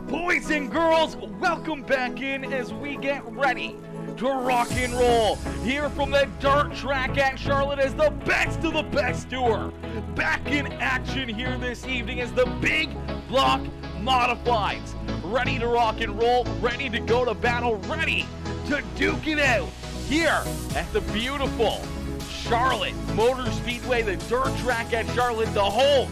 Boys and girls, welcome back in as we get ready to rock and roll here from the dirt track at Charlotte as the Best of the Best Tour. Back in action here this evening as the Big Block Modifieds. Ready to rock and roll, ready to go to battle, ready to duke it out here at the beautiful Charlotte Motor Speedway, the dirt track at Charlotte, the home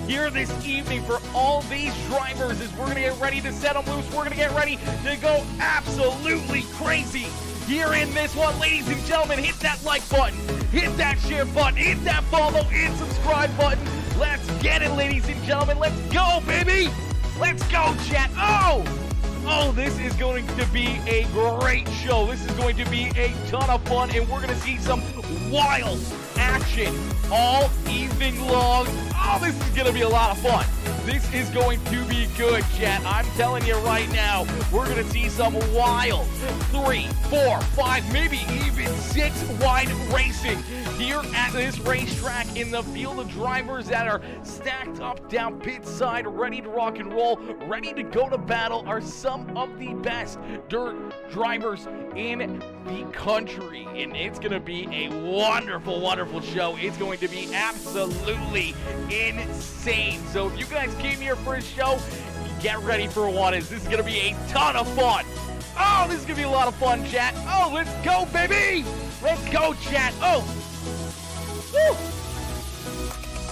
here this evening for all these drivers as we're going to get ready to set them loose. We're going to get ready to go absolutely crazy here in this one. Ladies and gentlemen, hit that like button, hit that share button, hit that follow and subscribe button. Let's get it, ladies and gentlemen. Let's go, baby. Let's go, chat. Oh, this is going to be a great show. This is going to be a ton of fun, and we're going to see some wild action all evening long. Oh, this is going to be a lot of fun. This is going to be good, chat. I'm telling you right now, we're going to see some wild 3, 4, 5, maybe even 6 wide racing here at this racetrack in the field of drivers that are stacked up down pit side, ready to rock and roll, ready to go to battle, are some of the best dirt drivers in the country. And it's going to be a wonderful, wonderful show. It's going to be absolutely insane. So if you guys came here for a show, get ready for one. This is going to be a ton of fun. Oh, this is going to be a lot of fun, chat. Oh, let's go, baby. Let's go, chat. Oh. Woo.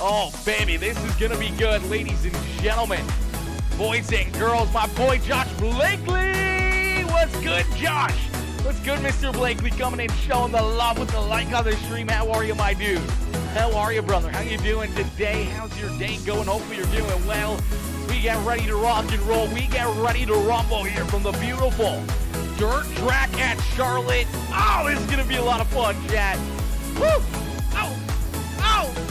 Oh, baby, this is going to be good, ladies and gentlemen. Boys and girls, my boy Josh Blakely. What's good, Josh? What's good, Mr. Blakely, coming in, showing the love with the like on the stream. How are you, my dude? How are you, brother? How you doing today? How's your day going? Hopefully you're doing well. We get ready to rock and roll. We get ready to rumble here from the beautiful dirt track at Charlotte. Oh, this is going to be a lot of fun, chat. Woo! Oh! Oh!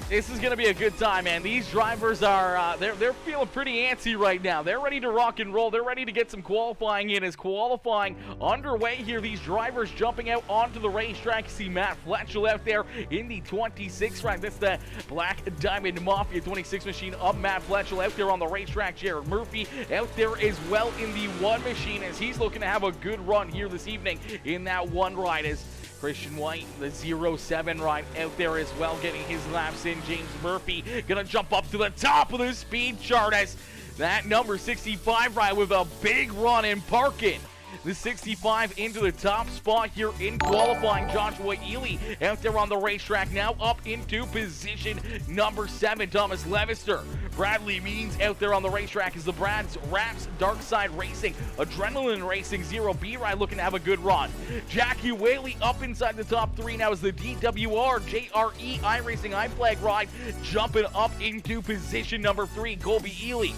This is going to be a good time, man. These drivers are, they're feeling pretty antsy right now. They're ready to rock and roll. They're ready to get some qualifying in. As qualifying underway here, these drivers jumping out onto the racetrack. You see Matt Fletchel out there in the 26 rank. That's the Black Diamond Mafia 26 machine of Matt Fletchel out there on the racetrack. Jared Murphy out there as well in the 1 machine as he's looking to have a good run here this evening in that 1 ride. As Christian White, the 07 ride out there as well, getting his laps in. James Murphy gonna jump up to the top of the speed chart as that number 65 ride with a big run and parking the 65 into the top spot here in qualifying. Joshua Ely out there on the racetrack now up into position number 7. Thomas Levister, Bradley Means out there on the racetrack as the Brads Raps Dark Side Racing, Adrenaline Racing 0B ride looking to have a good run. Jackie Whaley up inside the top 3 now as the DWR JRE iRacing iFlag ride jumping up into position number 3. Colby Ely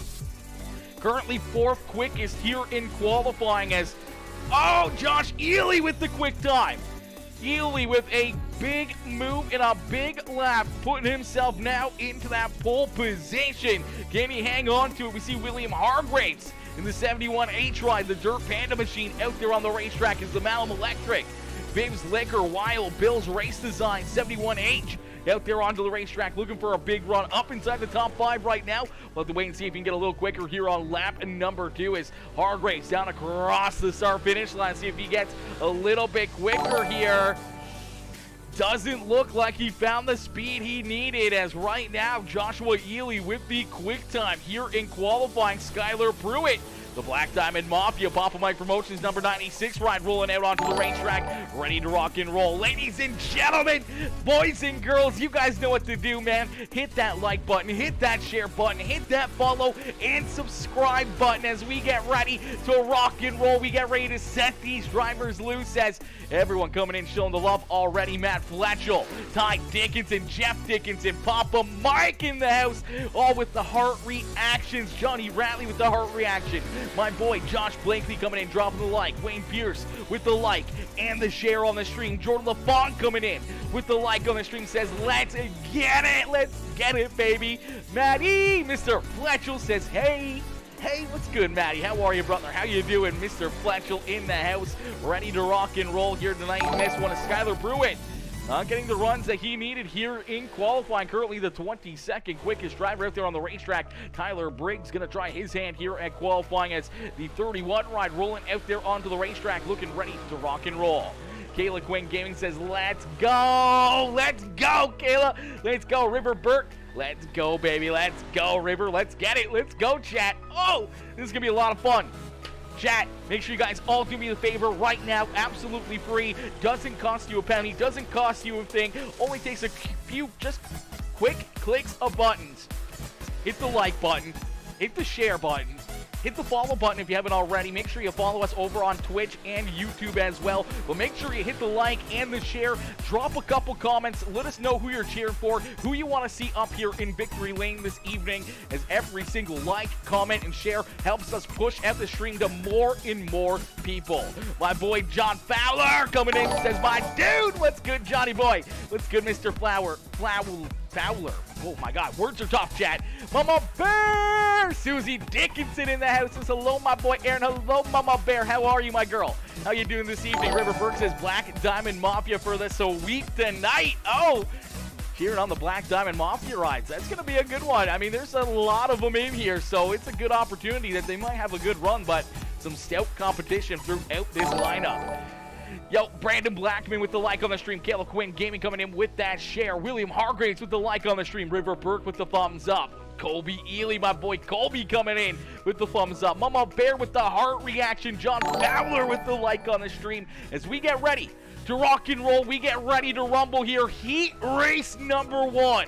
currently 4th quickest here in qualifying as, oh, Josh Ely with the quick time. Ely with a big move and a big lap, putting himself now into that pole position. Can he hang on to it? We see William Hargraves in the 71H ride. The Dirt Panda machine out there on the racetrack is the Malum Electric. Bibbs Liquor, Wild Bill's Race Design 71H out there onto the racetrack looking for a big run up inside the top 5 right now. We'll have to wait and see if he can get a little quicker here on lap number 2 as Hargraves down across the start finish line. See if he gets a little bit quicker here. Doesn't look like he found the speed he needed as right now Joshua Ely with the quick time here in qualifying. Skylar Pruitt, the Black Diamond Mafia, Papa Mike Promotions number 96 ride rolling out onto the racetrack, ready to rock and roll. Ladies and gentlemen, boys and girls, you guys know what to do, man. Hit that like button, hit that share button, hit that follow and subscribe button as we get ready to rock and roll. We get ready to set these drivers loose as everyone coming in showing the love already. Matt Fletchel, Ty Dickinson, Jeff Dickinson, Papa Mike in the house, all with the heart reactions. Johnny Ratley with the heart reaction. My boy Josh Blakely coming in, dropping the like. Wayne Pierce with the like and the share on the stream. Jordan LaFont coming in with the like on the stream says, let's get it. Let's get it, baby. Maddie, Mr. Fletchel says, hey. Hey, what's good, Matty? How are you, brother? How you doing? Mr. Fletchel in the house, ready to rock and roll here tonight. Miss one of Skylar Pruitt Not getting the runs that he needed here in qualifying. Currently the 22nd quickest driver out there on the racetrack. Tyler Briggs going to try his hand here at qualifying as the 31 ride rolling out there onto the racetrack, looking ready to rock and roll. Kayla Quinn Gaming says, let's go! Let's go, Kayla! Let's go, River Burke! Let's go, baby. Let's go, River. Let's get it. Let's go, chat. Oh, this is going to be a lot of fun. Chat, make sure you guys all do me the favor right now. Absolutely free. Doesn't cost you a penny. Doesn't cost you a thing. Only takes a few just quick clicks of buttons. Hit the like button. Hit the share button. Hit the follow button if you haven't already. Make sure you follow us over on Twitch and YouTube as well. But make sure you hit the like and the share. Drop a couple comments. Let us know who you're cheering for, who you want to see up here in Victory Lane this evening, as every single like, comment, and share helps us push out the stream to more and more people. My boy John Fowler coming in says, my dude, what's good, Johnny boy? What's good, Mr. Fowler. Oh my God, words are tough, chat. Mama Bear! Susie Dickinson in the house says, hello, my boy Aaron. Hello, Mama Bear. How are you, my girl? How you doing this evening? River Burke says, Black Diamond Mafia for the sweep tonight. Oh, cheering on the Black Diamond Mafia rides. That's going to be a good one. I mean, there's a lot of them in here, so it's a good opportunity that they might have a good run, but some stout competition throughout this lineup. Yo, Brandon Blackman with the like on the stream. Kayla Quinn Gaming coming in with that share. William Hargraves with the like on the stream. River Burke with the thumbs up. Colby Ely, my boy Colby coming in with the thumbs up. Mama Bear with the heart reaction. John Fowler with the like on the stream. As we get ready to rock and roll, we get ready to rumble here. Heat race number 1.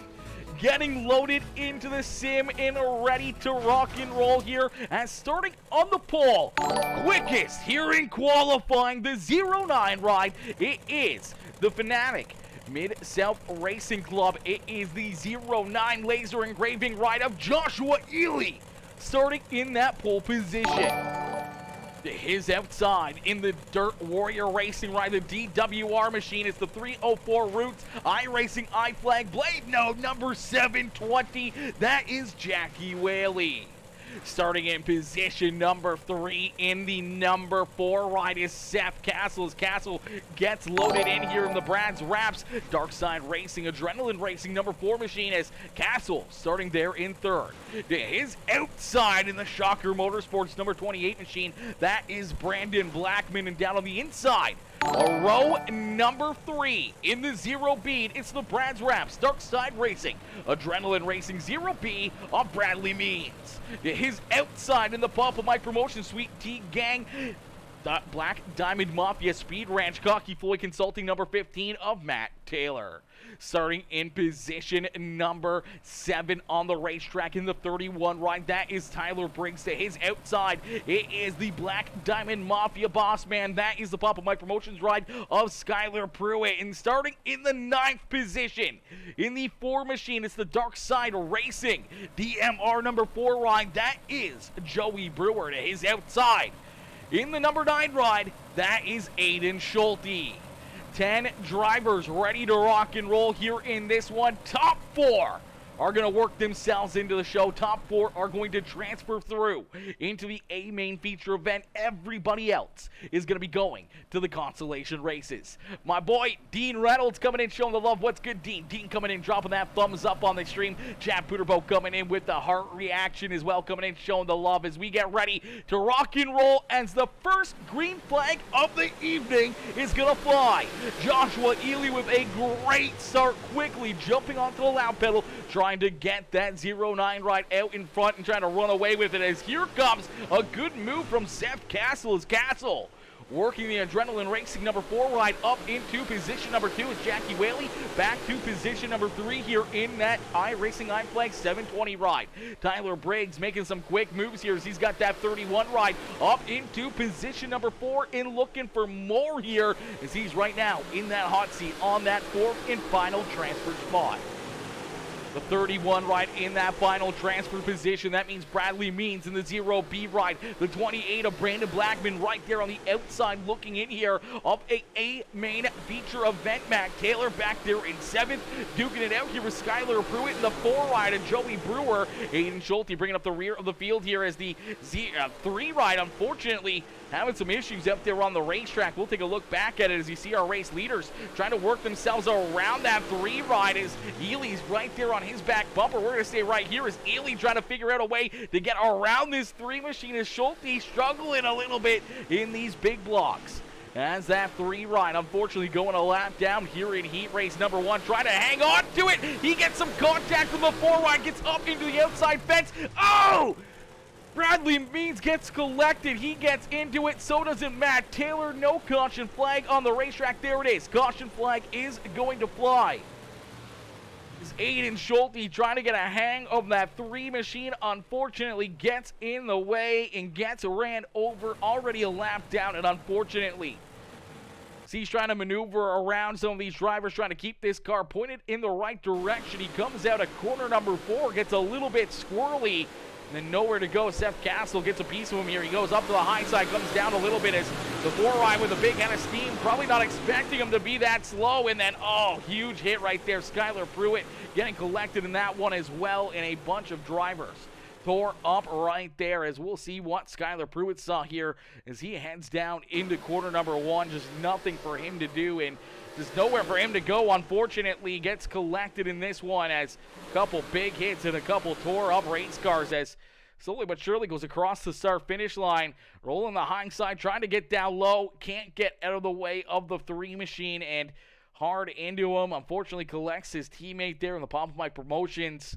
Getting loaded into the sim and ready to rock and roll here, as starting on the pole, quickest here in qualifying, the 09 ride, it is the Fanatic Mid-South Racing Club. It is the 09 laser engraving ride of Joshua Ely, starting in that pole position. His outside in the Dirt Warrior Racing ride, the DWR machine. It's the 304 Roots iRacing iFlag Blade Node number 720. That is Jackie Whaley. Starting in position number 3 in the number 4 ride is Seth Castle. As Castle gets loaded in here in the Brad's Wraps. Darkside Racing, Adrenaline Racing number 4 machine as Castle starting there in 3rd. To his outside in the Shocker Motorsports number 28 machine, that is Brandon Blackman. And down on the inside, a row number 3 in the 0B, it's the Brad's Wraps, Darkside Racing, Adrenaline Racing 0B of Bradley Means. His outside in the Papa Mike Promotion Suite T Gang, the Black Diamond Mafia Speed Ranch, Cocky Floyd Consulting number 15 of Matt Taylor. Starting in position number 7 on the racetrack in the 31 ride, that is Tyler Briggs. To his outside, it is the Black Diamond Mafia Boss Man. That is the Papa Mike Promotions ride of Skylar Pruitt. And starting in the 9th position in the 4 machine, it's the Dark Side Racing DMR number 4 ride. That is Joey Brewer. To his outside in the number 9 ride, that is Aiden Schulte. 10 drivers ready to rock and roll here in this one. Top 4 are going to work themselves into the show. Top 4 are going to transfer through into the A main feature event. Everybody else is going to be going to the consolation races. My boy Dean Reynolds coming in, showing the love. What's good, Dean? Dean coming in, dropping that thumbs up on the stream. Chad Puderbo coming in with the heart reaction as well, coming in, showing the love as we get ready to rock and roll, as the first green flag of the evening is going to fly. Joshua Ely with a great start, quickly jumping onto the loud pedal, trying to get that 09 ride out in front and trying to run away with it, as here comes a good move from Seth Castle. As Castle working the Adrenaline Racing number 4 ride up into position number 2 is Jackie Whaley back to position number 3 here in that iRacing iFlag 720 ride. Tyler Briggs making some quick moves here as he's got that 31 ride up into position number 4 and looking for more here, as he's right now in that hot seat on that 4th and final transfer spot. The 31 ride in that final transfer position. That means Bradley Means in the 0B ride. The 28 of Brandon Blackman right there on the outside looking in here of a main feature event. Matt Taylor back there in 7th. Duking it out here with Skylar Pruitt in the 4 ride and Joey Brewer. Aiden Schulte bringing up the rear of the field here as the 3 ride, unfortunately, having some issues up there on the racetrack. We'll take a look back at it as you see our race leaders trying to work themselves around that 3 ride as Ely's right there on his back bumper. We're going to stay right here as Ely trying to figure out a way to get around this 3 machine as Schulte struggling a little bit in these big blocks. As that 3 ride, unfortunately, going a lap down here in heat race number 1. Trying to hang on to it. He gets some contact from the 4 ride, gets up into the outside fence. Oh! Bradley Means gets collected. He gets into it. So does Matt Taylor. No caution flag on the racetrack. There it is. Caution flag is going to fly. Is Aiden Schulte trying to get a hang of that 3 machine. Unfortunately, gets in the way and gets ran over. Already a lap down, and unfortunately, so he's trying to maneuver around some of these drivers, trying to keep this car pointed in the right direction. He comes out of corner number 4, gets a little bit squirrely, and then nowhere to go. Seth Castle gets a piece of him here. He goes up to the high side, comes down a little bit as the 4 ride with a big head of steam. Probably not expecting him to be that slow. And then, oh, huge hit right there. Skylar Pruitt getting collected in that one as well, and a bunch of drivers tore up right there, as we'll see what Skylar Pruitt saw here as he heads down into corner number 1. Just nothing for him to do, and there's nowhere for him to go. Unfortunately, gets collected in this one as a couple big hits and a couple tore up race cars as slowly but surely goes across the start finish line, rolling the high side, trying to get down low, can't get out of the way of the 3 machine, and hard into him. Unfortunately, collects his teammate there in the Pop Mike Promotions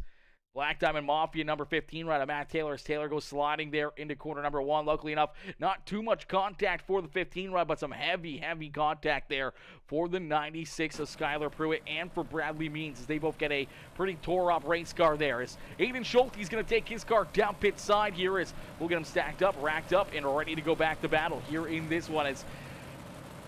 Black Diamond Mafia number 15 right of Matt Taylor as Taylor goes sliding there into corner number 1. Luckily enough, not too much contact for the 15 ride, but some heavy contact there for the 96 of Skylar Pruitt and for Bradley Means as they both get a pretty tore up race car there. As Aiden Schulte's going to take his car down pit side here as we'll get him stacked up, racked up, and ready to go back to battle here in this one as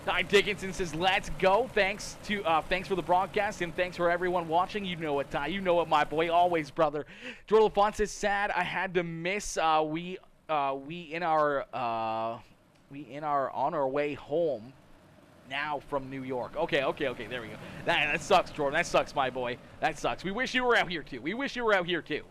Ty Dickinson says, let's go. Thanks for the broadcast, and thanks for everyone watching. You know it, Ty. You know it, my boy. Always, brother. Jordan LaFont says, sad I had to miss. We on our way home now from New York. Okay. There we go. That sucks, Jordan. That sucks, my boy. That sucks. We wish you were out here, too.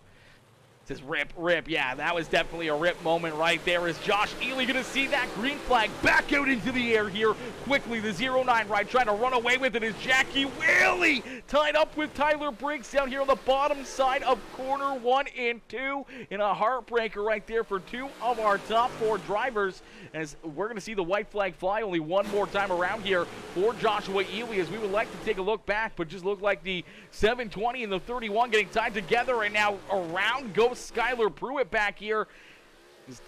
Says rip. Yeah, that was definitely a rip moment right there. Is Josh Ely going to see that green flag back out into the air here quickly? The 09 ride trying to run away with it is Jackie Whaley tied up with Tyler Briggs down here on the bottom side of corner 1 and 2 in a heartbreaker right there for 2 of our top 4 drivers, as we're going to see the white flag fly only one more time around here for Joshua Ely, as we would like to take a look back, but just look like the 720 and the 31 getting tied together, and now around goes Skylar Pruitt back here.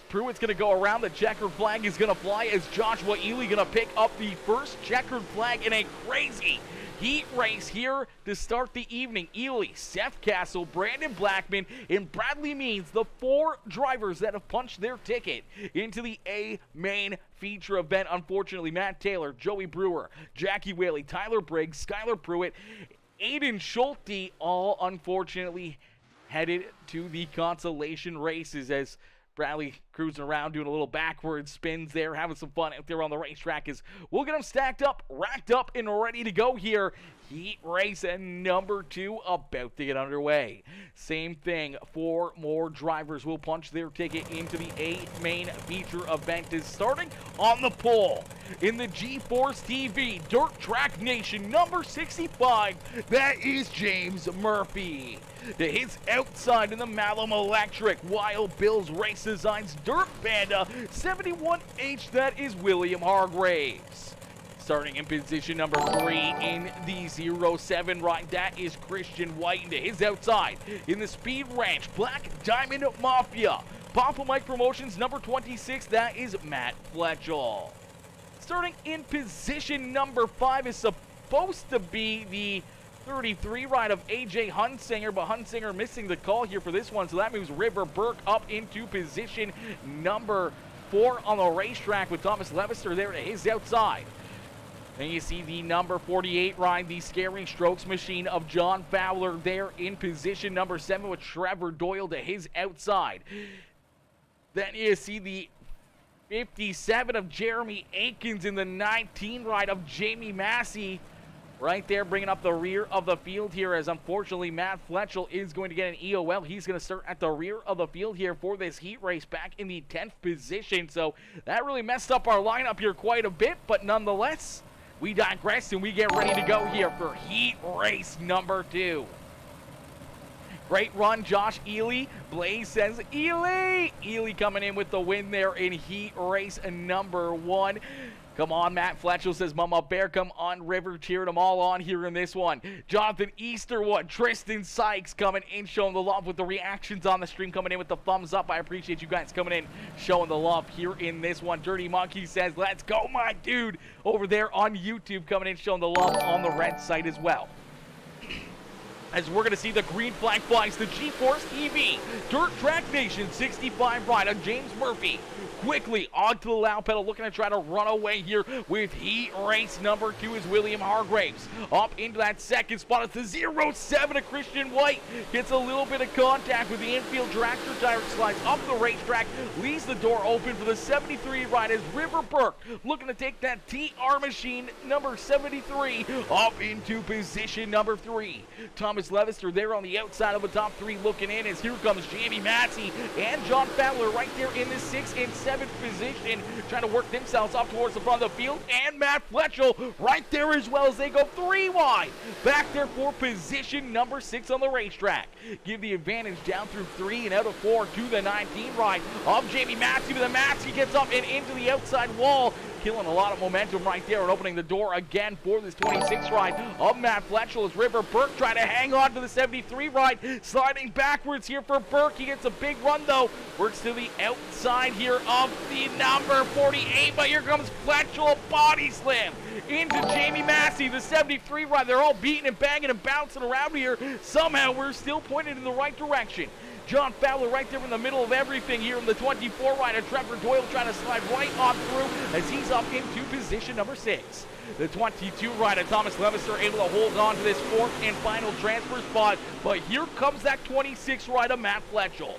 Pruitt's going to go around. The checkered flag is going to fly as Joshua Ely going to pick up the first checkered flag in a crazy heat race here to start the evening. Ely, Seth Castle, Brandon Blackman, and Bradley Means, the 4 drivers that have punched their ticket into the A main feature event. Unfortunately, Matt Taylor, Joey Brewer, Jackie Whaley, Tyler Briggs, Skylar Pruitt, Aiden Schulte, all unfortunately headed to the consolation races as Bradley cruising around doing a little backward spins there, having some fun out there on the racetrack as we'll get them stacked up, racked up, and ready to go here. Heat race and number 2 about to get underway. Same thing, 4 more drivers will punch their ticket into the A main feature event is starting on the pole in the G-Force TV Dirt Track Nation number 65. That is James Murphy. To his outside in the Malum Electric Wild Bills Race Designs Dirt Panda 71H, that is William Hargraves. Starting in position number 3 in the 07 ride, that is Christian White. To his outside in the Speed Ranch Black Diamond Mafia Papa Mike Promotions number 26, that is Matt Fletchell. Starting in position number 5 is supposed to be the 33 ride of AJ Hunsinger, but Hunsinger missing the call here for this one, so that moves River Burke up into position number 4 on the racetrack with Thomas Levister there to his outside. And you see the number 48 ride, the Scaring Strokes machine of John Fowler there in position number 7 with Trevor Doyle to his outside. Then you see the 57 of Jeremy Aikens in the 19 ride of Jamie Massey. Right there, bringing up the rear of the field here, as unfortunately Matt Fletchel is going to get an EOL. He's going to start at the rear of the field here for this heat race, back in the 10th position. So that really messed up our lineup here quite a bit, but nonetheless, we digress and we get ready to go here for heat race number 2. Great run, Josh Ely. Blaze says Ely. Ely coming in with the win there in heat race number 1. Come on, Matt Fletchel, says Mama Bear. Come on, River. Cheering them all on here in this one. Jonathan Easterwood, Tristan Sykes coming in, showing the love with the reactions on the stream, coming in with the thumbs up. I appreciate you guys coming in, showing the love here in this one. Dirty Monkey says, let's go, my dude, over there on YouTube, coming in, showing the love on the red site as well. As we're going to see the green flag flies, the G-Force EV Dirt Track Nation 65 ride of James Murphy. Quickly onto the loud pedal, looking to try to run away here with heat race number 2 is William Hargraves. Up into that second spot, it's the 07 of Christian White. Gets a little bit of contact with the infield tractor tire, slides up the racetrack, leaves the door open for the 73 ride as River Burke looking to take that TR machine number 73 up into position number 3. Thomas Levister there on the outside of the top 3 looking in, as here comes Jamie Massey and John Fowler right there in the 6th and 7th position, trying to work themselves up towards the front of the field, and Matt Fletchel right there as well, as they go 3 wide back there for position number 6 on the racetrack. Give the advantage down through 3 and out of 4 to the 19 ride of Jamie Massey, but the Massey gets up and into the outside wall, killing a lot of momentum right there and opening the door again for this 26 ride of Matt Fletchel, as River Burke trying to hang on to the 73 ride, sliding backwards here for Burke. He gets a big run though, works to the outside here of the number 48, but here comes Fletchel, body slam into Jamie Massey, the 73 ride. They're all beating and banging and bouncing around here. Somehow we're still pointed in the right direction. John Fowler right there in the middle of everything here in the 24 rider. Trevor Doyle trying to slide right on through as he's up into position number 6. The 22 rider, Thomas Levister, able to hold on to this 4th and final transfer spot, but here comes that 26 rider, Matt Fletchel.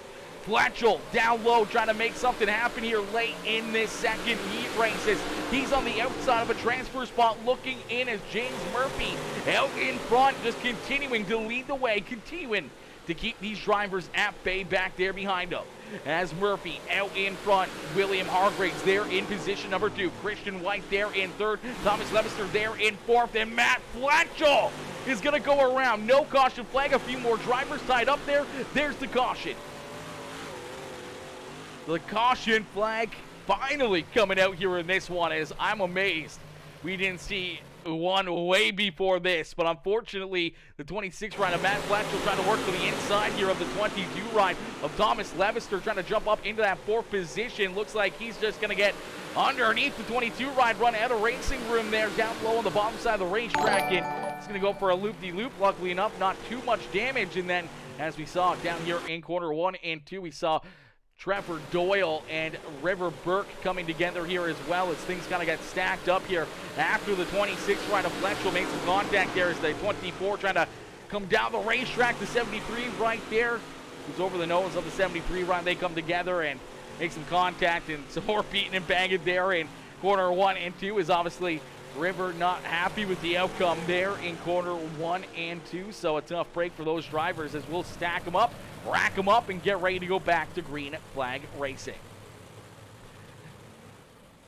Fletchel down low, trying to make something happen here late in this second heat races. He's on the outside of a transfer spot looking in, as James Murphy out in front, just continuing to lead the way, continuing to keep these drivers at bay back there behind him. As Murphy out in front, William Hargraves there in position number 2, Christian White there in 3rd, Thomas Levister there in 4th, and Matt Fletchel is going to go around. No caution flag, a few more drivers tied up there. There's the caution. The caution flag finally coming out here in this one, as I'm amazed we didn't see one way before this, but unfortunately the 26 ride of Matt Fletchel trying to work to the inside here of the 22 ride of Thomas Levister, trying to jump up into that 4th position. Looks like he's just going to get underneath the 22 ride, run out of racing room there down low on the bottom side of the racetrack, and he's going to go for a loop-de-loop. Luckily enough, not too much damage. And then as we saw down here in corner 1 and 2, we saw Trevor Doyle and River Burke coming together here as well, as things kind of got stacked up here after the 26 ride of Fletchel made some contact there, as the 24 trying to come down the racetrack. The 73 right there, who's over the nose of the 73 ride. They come together and make some contact, and some more beating and banging there in corner 1 and 2, is obviously River not happy with the outcome there in corner 1 and 2. So a tough break for those drivers, as we'll stack them up, rack them up, and get ready to go back to green flag racing.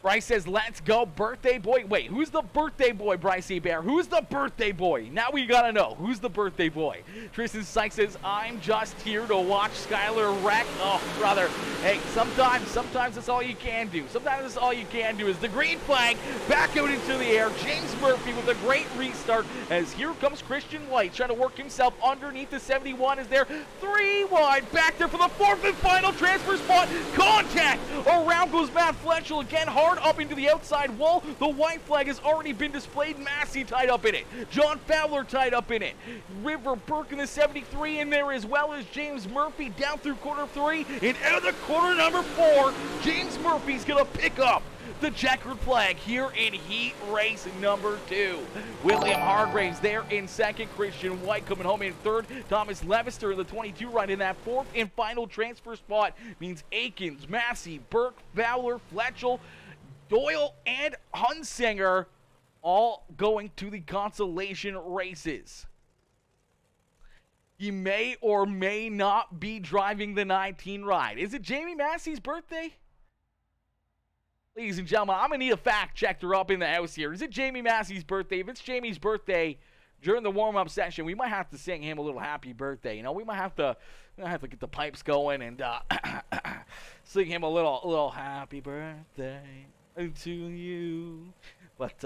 Bryce says, let's go, birthday boy. Wait, who's the birthday boy, Bryce Bear? Who's the birthday boy? Now we gotta know. Who's the birthday boy? Tristan Sykes says, I'm just here to watch Skylar wreck. Oh, brother. Hey, sometimes that's all you can do. Sometimes that's all you can do, is the green flag back out into the air. James Murphy with a great restart, as here comes Christian White trying to work himself underneath the 71. Is there 3 wide back there for the 4th and final transfer spot. Contact! Around goes Matt Fletchel again, hard up into the outside wall. The white flag has already been displayed. Massey tied up in it. John Fowler tied up in it. River Burke in the 73 in there, as well as James Murphy down through corner 3 and out of the corner number 4. James Murphy's going to pick up the checkered flag here in heat race number 2. William Hargraves there in second. Christian White coming home in third. Thomas Levister in the 22 right in that fourth and final transfer spot means Aikens, Massey, Burke, Fowler, Fletchel, Doyle, and Hunsinger all going to the consolation races. He may or may not be driving the 19 ride. Is it Jamie Massey's birthday? Ladies and gentlemen, I'm going to need a fact checker up in the house here. Is it Jamie Massey's birthday? If it's Jamie's birthday during the warm-up session, we might have to sing him a little happy birthday. You know, we might have to get the pipes going and sing him a little happy birthday to you. But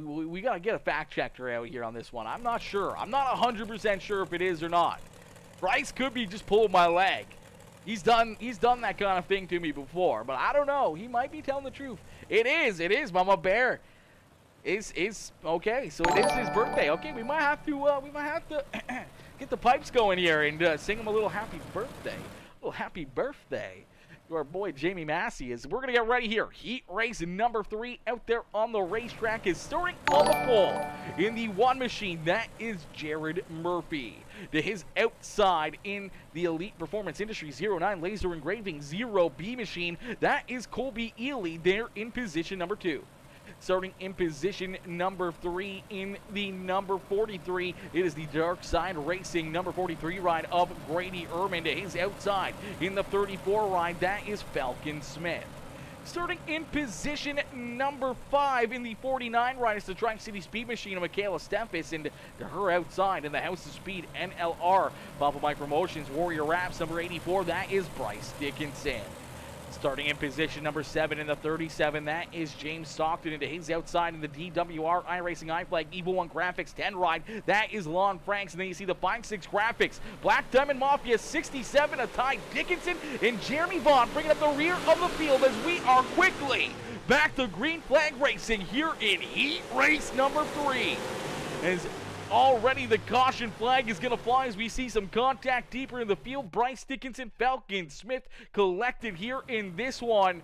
we got to get a fact checker out here on this one. I'm not sure. I'm not 100% sure if it is or not. Bryce could be just pulling my leg. He's done that kind of thing to me before, but I don't know. He might be telling the truth. It is. Mama Bear is okay. So it is his birthday. Okay, we might have to get the pipes going here and sing him a little happy birthday. A little happy birthday. Our boy Jamie Massey is. We're going to get ready here. Heat race number 3 out there on the racetrack is starting on the pole in the one machine. That is Jared Murphy. To his outside in the Elite Performance Industry 09 Laser Engraving 0B machine, that is Colby Ely there in position number 2. Starting in position number 3 in the number 43, it is the Dark Side Racing number 43 ride of Grady Ehrman. To his outside in the 34 ride, that is Falcon Smith. Starting in position number 5 in the 49 ride is the Tri-City Speed Machine of Michaela Steffes, and to her outside in the House of Speed NLR Papa Mike Promotions Warrior Raps number 84, that is Bryce Dickinson. Starting in position number 7 in the 37, that is James Stockton. Into his outside in the DWR iRacing iFlag Evil One Graphics 10 ride, that is Lon Franks. And then you see the 5-6 Graphics Black Diamond Mafia 67 of Ty Dickinson and Jeremy Vaughn bringing up the rear of the field as we are quickly back to green flag racing here in heat race number 3. As already the caution flag is going to fly as we see some contact deeper in the field. Bryce Dickinson, Falcon Smith collected here in this one.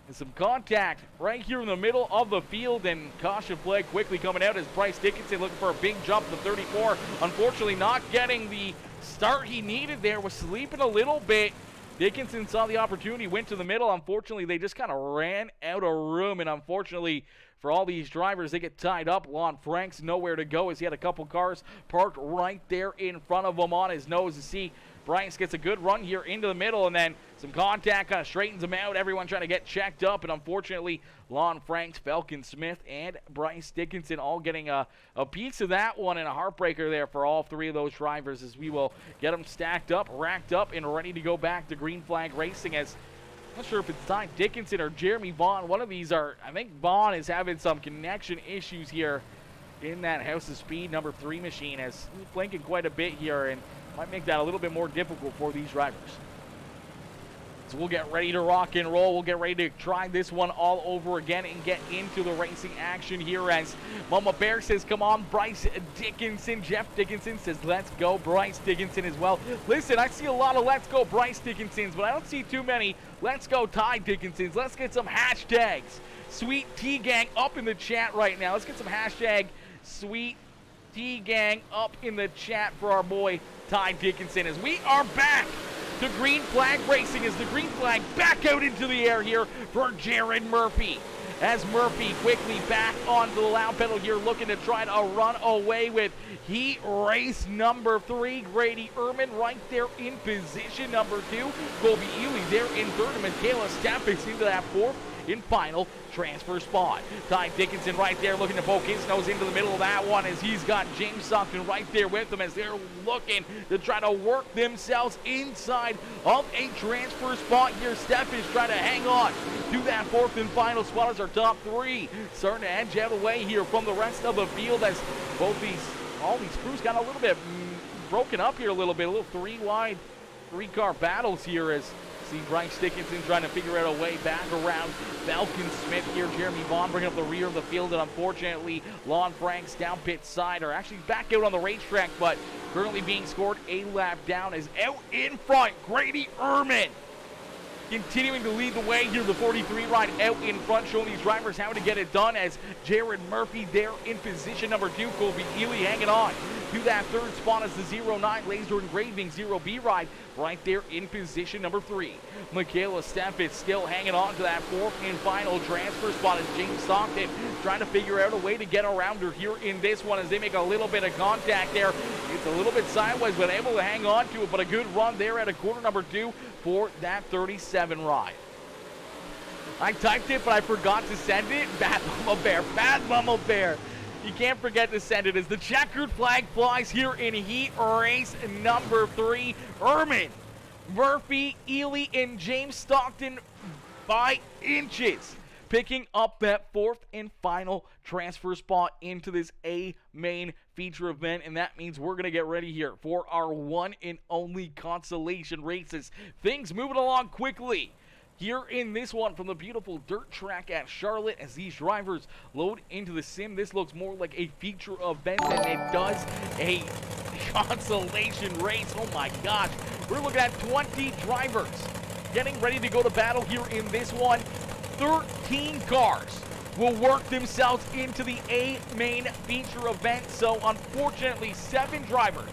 And some contact right here in the middle of the field, and caution flag quickly coming out as Bryce Dickinson looking for a big jump to 34. Unfortunately not getting the start he needed there, was sleeping a little bit. Dickinson saw the opportunity, went to the middle. Unfortunately, they just kind of ran out of room, and unfortunately for all these drivers, they get tied up. Lon Franks nowhere to go as he had a couple cars parked right there in front of him on his nose. To see Bryce gets a good run here into the middle, and then some contact kind of straightens him out. Everyone trying to get checked up, and unfortunately, Lon Franks, Falcon Smith, and Bryce Dickinson all getting a piece of that one, and a heartbreaker there for all 3 of those drivers as we will get them stacked up, racked up, and ready to go back to green flag racing. As I'm not sure if it's Ty Dickinson or Jeremy Vaughn. One of these are, I think Vaughn is having some connection issues here in that House of Speed number 3 machine, as he's blinking quite a bit here and might make that a little bit more difficult for these drivers. So we'll get ready to rock and roll. We'll get ready to try this one all over again and get into the racing action here as Mama Bear says, come on, Bryce Dickinson. Jeff Dickinson says, let's go, Bryce Dickinson as well. Listen, I see a lot of let's go Bryce Dickinsons, but I don't see too many let's go Ty Dickinsons. Let's get some hashtags. Sweet T Gang up in the chat right now. Let's get some hashtag Sweet T Gang up in the chat for our boy Ty Dickinson as we are back to green flag racing, as the green flag back out into the air here for Jared Murphy. As Murphy quickly back onto the loud pedal here, looking to try to run away with heat race number 3. Grady Ehrman right there in position number 2. Colby Ely there in third, and Michaela Steffes into that 4th and final transfer spot. Ty Dickinson right there looking to poke his nose into the middle of that one, as he's got James Stockton right there with them as they're looking to try to work themselves inside of a transfer spot here. Steffes trying to hang on to that 4th and final spot as our top 3 starting to edge out away here from the rest of the field, as all these crews got a little bit broken up here a little 3 wide, 3-car battles here, as see Bryce Dickinson trying to figure out a way back around Falcon Smith here. Jeremy Vaughn bringing up the rear of the field, and unfortunately Lon Franks down pit side, or actually back out on the racetrack, but currently being scored a lap down, is out in front Grady Ehrman. continuing to lead the way here. The 43 ride out in front, showing these drivers how to get it done as Jared Murphy there in position number 2. Colby Ely hanging on to that third spot as the 09 Laser Engraving 0B ride right there in position number 3. Michaela Steffes still hanging on to that fourth and final transfer spot as James Stockton trying to figure out a way to get around her here in this one as they make a little bit of contact there. It's a little bit sideways, but able to hang on to it, but a good run there at a quarter number 2 for that 37 ride. I typed it, but I forgot to send it. Bad Mama Bear, bad Mama Bear. You can't forget to send it as the checkered flag flies here in heat race number 3. Ehrman, Murphy, Ely, and James Stockton by inches, picking up that fourth and final transfer spot into this A main feature event, and that means we're going to get ready here for our one and only consolation races. Things moving along quickly here in this one from the beautiful dirt track at Charlotte as these drivers load into the sim. This looks more like a feature event than it does a consolation race. Oh my gosh, we're looking at 20 drivers getting ready to go to battle here in this one. 13 cars will work themselves into the A main feature event, so unfortunately 7 drivers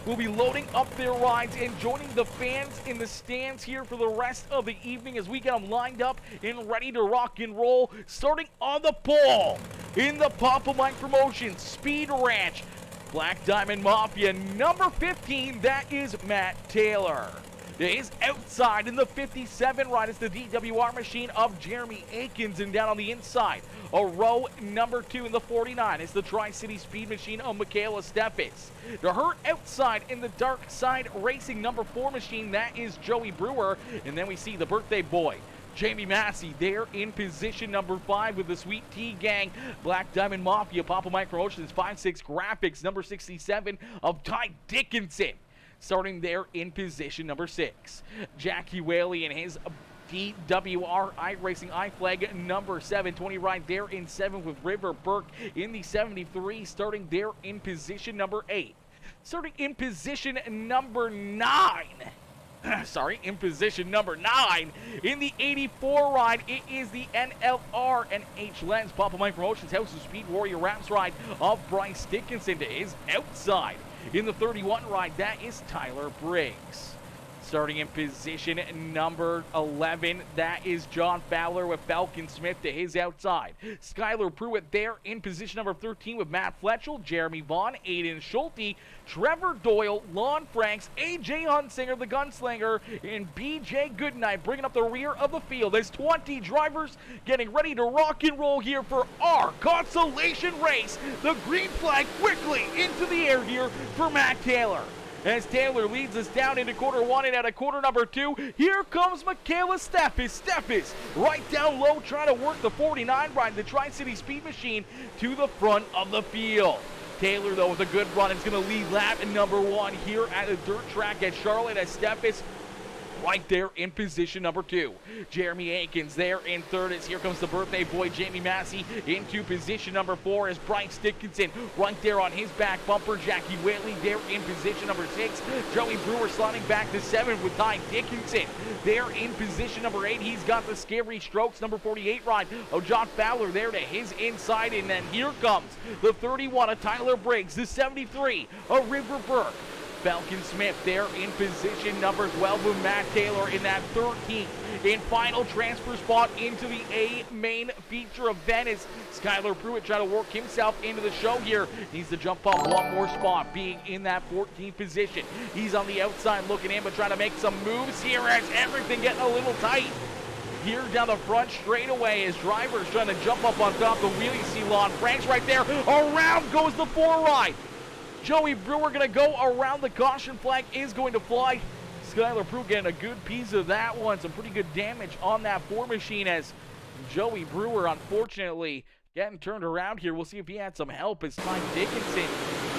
will be loading up their rides and joining the fans in the stands here for the rest of the evening as we get them lined up and ready to rock and roll. Starting on the pole in the Papa Mike Promotions Speed Ranch Black Diamond Mafia number 15, that is Matt Taylor. Is outside in the 57 ride. It's the DWR machine of Jeremy Akins, and down on the inside, a row number 2 in the 49. It's the Tri-City Speed machine of Michaela Steffes. To her outside in the Dark Side Racing number 4 machine, that is Joey Brewer. And then we see the birthday boy, Jamie Massey, there in position number 5 with the Sweet Tea Gang, Black Diamond Mafia, Papa Mike Promotions, 5-6 Graphics, number 67 of Ty Dickinson, starting there in position number 6. Jackie Whaley and his DWR iRacing iFlag number 720 right there in 7th with River Burke in the 73, starting there in position number 8. Starting in position number 9. In position number 9 in the 84 ride, it is the NLR and H Lens Papa Mike Promotions House of Speed Warrior Raps ride of Bryce Dickinson to his outside. In the 31 ride, that is Tyler Briggs. Starting in position number 11, that is John Fowler with Falcon Smith to his outside. Skylar Pruitt there in position number 13 with Matt Fletchel, Jeremy Vaughn, Aiden Schulte, Trevor Doyle, Lon Franks, AJ Hunsinger, the Gunslinger, and BJ Goodnight bringing up the rear of the field. There's 20 drivers getting ready to rock and roll here for our consolation race. The green flag quickly into the air here for Matt Taylor. As Taylor leads us down into quarter 1 and at a quarter number 2, here comes Michaela Steffes. Steffes right down low trying to work the 49 ride, the Tri-City Speed Machine, to the front of the field. Taylor, though, with a good run, is going to lead lap number 1 here at the dirt track at Charlotte as Steffes right there in position number 2. Jeremy Akins there in third as here comes the birthday boy Jamie Massey into position number 4 as Bryce Dickinson right there on his back bumper. Jackie Whaley there in position number 6. Joey Brewer sliding back to 7 with Ty Dickinson there in position number 8. He's got the Scary Strokes number 48 ride of John Fowler there to his inside, and then here comes the 31 of Tyler Briggs, the 73 of River Burke. Falcon Smith there in position number 12 with Matt Taylor in that 13th and final transfer spot into the A main feature event as Skylar Pruitt trying to work himself into the show here. Needs to jump up one more spot, being in that 14th position. He's on the outside looking in, but trying to make some moves here as everything getting a little tight here down the front straightaway as drivers trying to jump up on top of the wheelie. See Lon Franks right there. Around goes the 4 ride. Joey Brewer going to go around. The caution flag is going to fly. Skylar Pruitt getting a good piece of that one. Some pretty good damage on that 4 machine as Joey Brewer, unfortunately, getting turned around here. We'll see if he had some help as Ty Dickinson.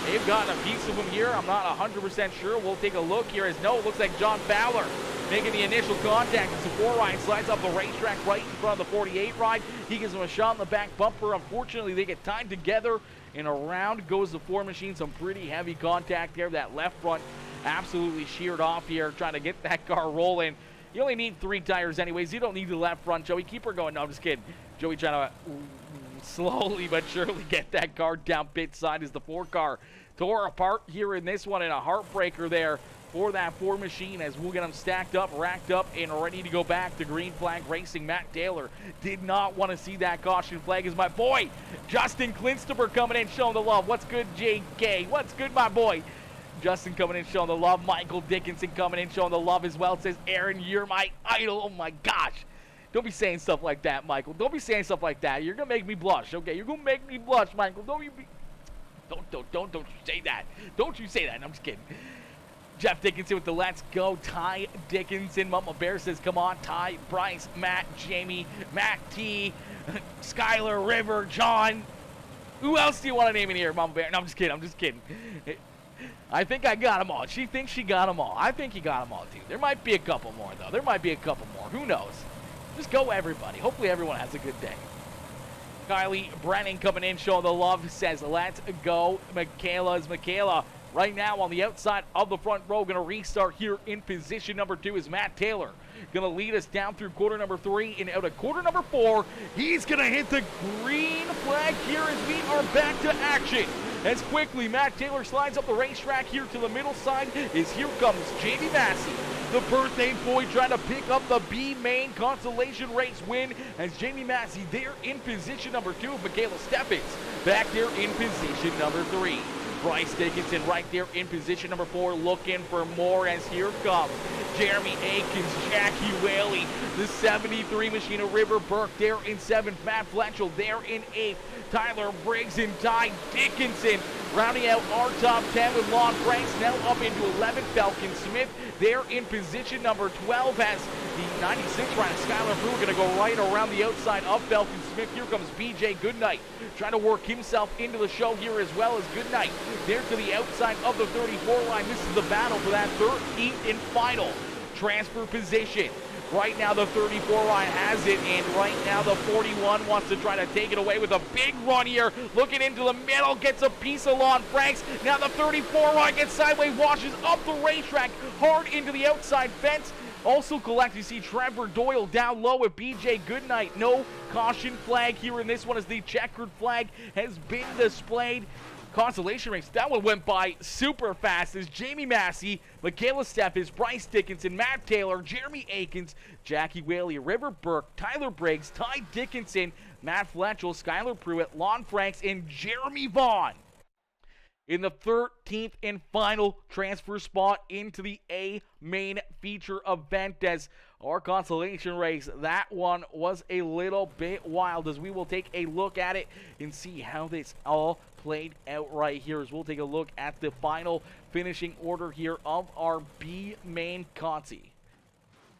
They've gotten a piece of him here. I'm not 100% sure. We'll take a look here as no, it looks like John Fowler making the initial contact as the 4 ride slides off the racetrack right in front of the 48 ride. He gives him a shot in the back bumper. Unfortunately, they get tied together, and around goes the 4 machine. Some pretty heavy contact there. That left front absolutely sheared off here, trying to get that car rolling. You only need 3 tires anyways. You don't need the left front, Joey. Keep her going. No, I'm just kidding. Joey trying to slowly but surely get that car down pit side as the Ford car tore apart here in this one, and a heartbreaker there for that Ford machine as we'll get them stacked up, racked up, and ready to go back to green flag racing. Matt Taylor did not want to see that caution flag as my boy Justin Klinsterberg coming in showing the love. What's good, JK? What's good, my boy? Justin coming in showing the love. Michael Dickinson coming in showing the love as well. It says, Aaron, you're my idol. Oh my gosh. Don't be saying stuff like that, Michael. Don't be saying stuff like that. You're going to make me blush, okay? You're going to make me blush, Michael. Don't you say that. Don't you say that. I'm just kidding. Jeff Dickinson with the let's go. Ty Dickinson. Mama Bear says, come on. Ty, Bryce, Matt, Jamie, Matt T, Skylar, River, John. Who else do you want to name in here, Mama Bear? No, I'm just kidding. I'm just kidding. I think I got them all. She thinks she got them all. I think you got them all, too. There might be a couple more, though. There might be a couple more. Who knows? Just go, everybody. Hopefully everyone has a good day. Kylie Brennan coming in, showing the love, says, let's go. Michaela right now on the outside of the front row. Going to restart here in position number 2 is Matt Taylor. Going to lead us down through quarter number 3 and out of quarter number 4. He's going to hit the green flag here as we are back to action. As quickly Matt Taylor slides up the racetrack here to the middle side is here comes Jamie Massey, the birthday boy, trying to pick up the B main consolation race win as Jamie Massey there in position number 2 of Michaela Steffens back there in position number 3. Bryce Dickinson right there in position number 4, looking for more as here comes Jeremy Akins, Jackie Whaley, the 73 machine of River Burke there in 7th, Matt Fletchell there in 8th, Tyler Briggs and Ty Dickinson rounding out our top 10 with Lon Franks now up into 11th. Falcon Smith there in position number 12 as the 96 rider Skylar Brewer going to go right around the outside of Falcon Smith. Here comes BJ Goodnight trying to work himself into the show here as well as Goodnight there to the outside of the 34 line. This is the battle for that 13th and final transfer position. Right now the 34 line has it, and right now the 41 wants to try to take it away with a big run here. Looking into the middle, gets a piece of Lon Franks. Now the 34 line gets sideways, washes up the racetrack, hard into the outside fence. Also collect, you see Trevor Doyle down low with BJ Goodnight. No caution flag here in this one as the checkered flag has been displayed. Consolation race, that one went by super fast as Jamie Massey, Michaela Steffens, Bryce Dickinson, Matt Taylor, Jeremy Akins, Jackie Whaley, River Burke, Tyler Briggs, Ty Dickinson, Matt Fletchell, Skylar Pruitt, Lon Franks, and Jeremy Vaughn in the 13th and final transfer spot into the A main feature event as our consolation race. That one was a little bit wild as we will take a look at it and see how this all played out right here as we'll take a look at the final finishing order here of our B main consi.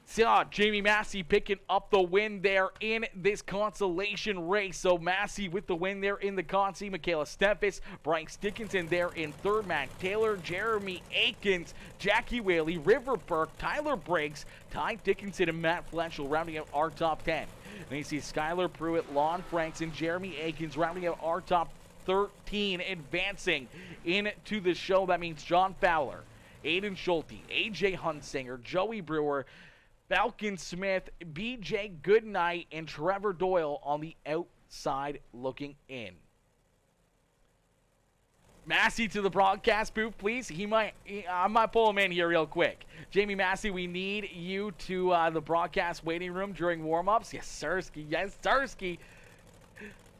So Jamie Massey picking up the win there in this consolation race. So Massey with the win there in the consi. Michaela Steffens, Bryce Dickinson there in 3rd. Matt Taylor, Jeremy Akins, Jackie Whaley, River Burke, Tyler Briggs, Ty Dickinson, and Matt Fletchell rounding out our top 10. Then you see Skylar Pruitt, Lon Franks, and Jeremy Akins rounding out our top 13, advancing into the show. That means John Fowler, Aiden Schulte, AJ Hunsinger, Joey Brewer, Falcon Smith, BJ Goodnight, and Trevor Doyle on the outside looking in. Massey to the broadcast booth, please. I might pull him in here real quick. Jamie Massey, we need you to the broadcast waiting room during warm-ups. Yes, sirski. Yes, sirski.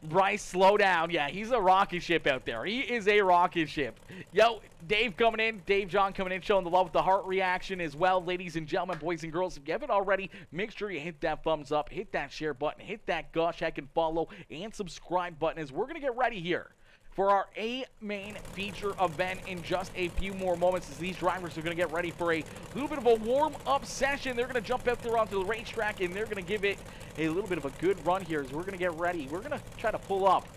Bryce, slow down. Yeah, he's a rocket ship out there. He is a rocket ship. Yo, Dave coming in. Dave John coming in, showing the love with the heart reaction as well. Ladies and gentlemen, boys and girls, if you haven't already, make sure you hit that thumbs up, hit that share button, hit that gosh heck and follow and subscribe button as we're going to get ready here for our A main feature event in just a few more moments as these drivers are going to get ready for a little bit of a warm-up session. They're going to jump out there onto the racetrack, and they're going to give it a little bit of a good run here as we're going to get ready. We're going to try to pull up.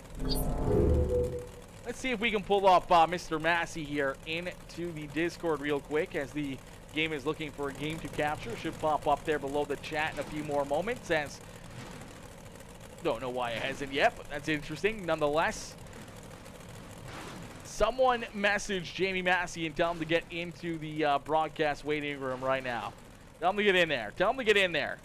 Let's see if we can pull up Mr. Massey here into the Discord real quick as the game is looking for a game to capture. Should pop up there below the chat in a few more moments as don't know why it hasn't yet, but that's interesting nonetheless. Someone message Jamie Massey and tell him to get into the broadcast waiting room right now. Tell him to get in there. Tell him to get in there.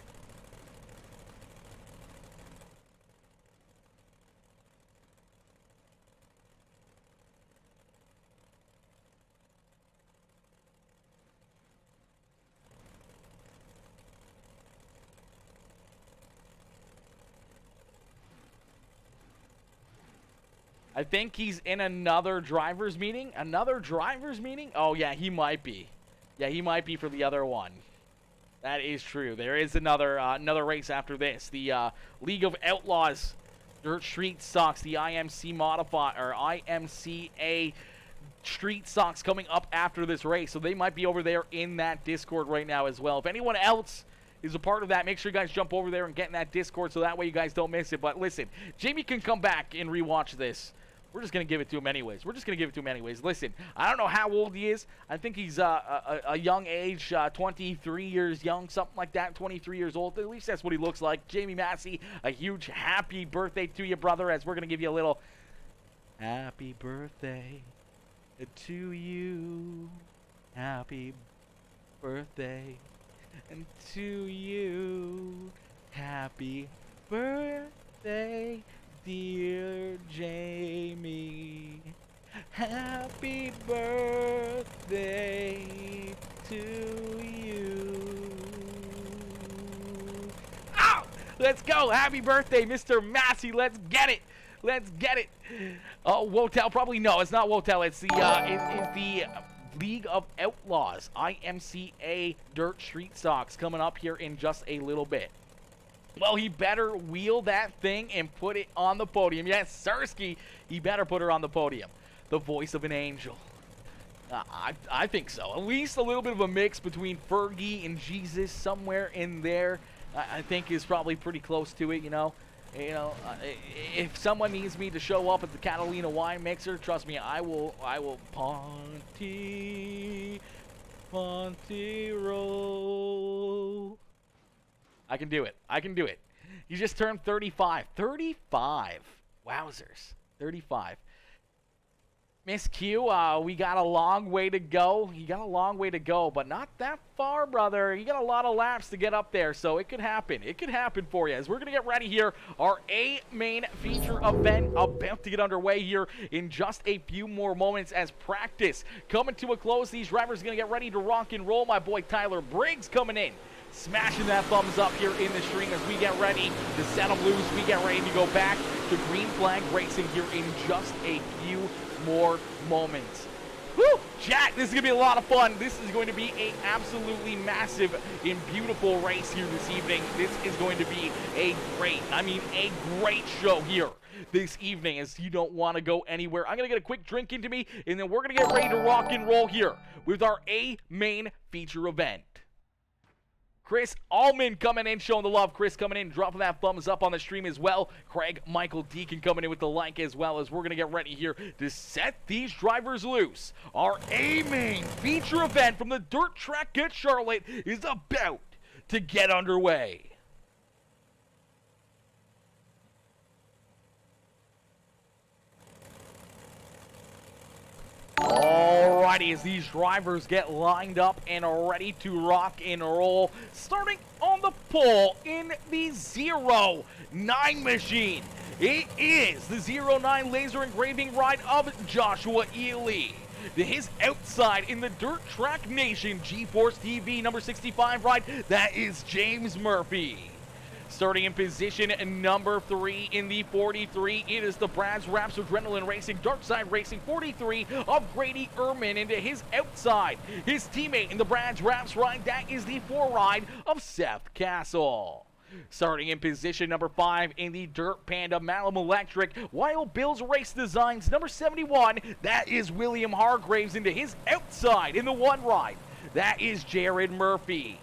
I think he's in another driver's meeting. Another driver's meeting? Oh, yeah, he might be. Yeah, he might be for the other one. That is true. There is another race after this. The League of Outlaws Dirt Street Stocks, the IMCA Street Stocks coming up after this race. So they might be over there in that Discord right now as well. If anyone else is a part of that, make sure you guys jump over there and get in that Discord so that way you guys don't miss it. But listen, Jamie can come back and rewatch this. We're just going to give it to him anyways. Listen, I don't know how old he is. I think he's a young age, 23 years young, something like that, 23 years old. At least that's what he looks like. Jamie Massey, a huge happy birthday to you, brother, as we're going to give you a little happy birthday to you. Happy birthday to you. Happy birthday, dear Jamie, happy birthday to you. Oh, let's go. Happy birthday, Mr. Massey. Let's get it. Let's get it. Oh, Wotel, probably no. It's not Wotel. It's the League of Outlaws, IMCA Dirt Street Stocks, coming up here in just a little bit. Well, he better wheel that thing and put it on the podium. Yes, Sirski, he better put her on the podium. The voice of an angel. I think so. At least a little bit of a mix between Fergie and Jesus somewhere in there. I think is probably pretty close to it, you know. If someone needs me to show up at the Catalina Wine Mixer, trust me, I will Ponty roll. I can do it. You just turned 35. 35. Wowzers. 35. Miss Q, we got a long way to go. You got a long way to go, but not that far, brother. You got a lot of laps to get up there, so it could happen. It could happen for you. As we're going to get ready here, our main feature event about to get underway here in just a few more moments as practice coming to a close. These drivers are going to get ready to rock and roll. My boy Tyler Briggs coming in, smashing that thumbs up here in the stream as we get ready to set them loose. We get ready to go back to green flag racing here in just a few more moments. Woo! Chat, this is going to be a lot of fun. This is going to be a absolutely massive and beautiful race here this evening. This is going to be a great show here this evening, as you don't want to go anywhere. I'm going to get a quick drink into me, and then we're going to get ready to rock and roll here with our main feature event. Chris Allman coming in, showing the love. Chris coming in, dropping that thumbs up on the stream as well. Craig Michael Deacon coming in with the like as well, as we're going to get ready here to set these drivers loose. Our main feature event from the dirt track at Charlotte is about to get underway. Alrighty, as these drivers get lined up and ready to rock and roll, starting on the pole in the 09 machine. It is the 09 laser engraving ride of Joshua Ely. To his outside in the Dirt Track Nation G-Force TV number 65 ride, that is James Murphy. Starting in position number 3 in the 43, it is the Brad's Raps Adrenaline Racing Dark Side Racing 43 of Grady Ehrman. Into his outside, his teammate in the Brad's Raps ride, that is the 4 ride of Seth Castle. Starting in position number 5 in the Dirt Panda Malum Electric Wild Bill's Race Designs number 71, that is William Hargraves. Into his outside in the 1 ride, that is Jared Murphy.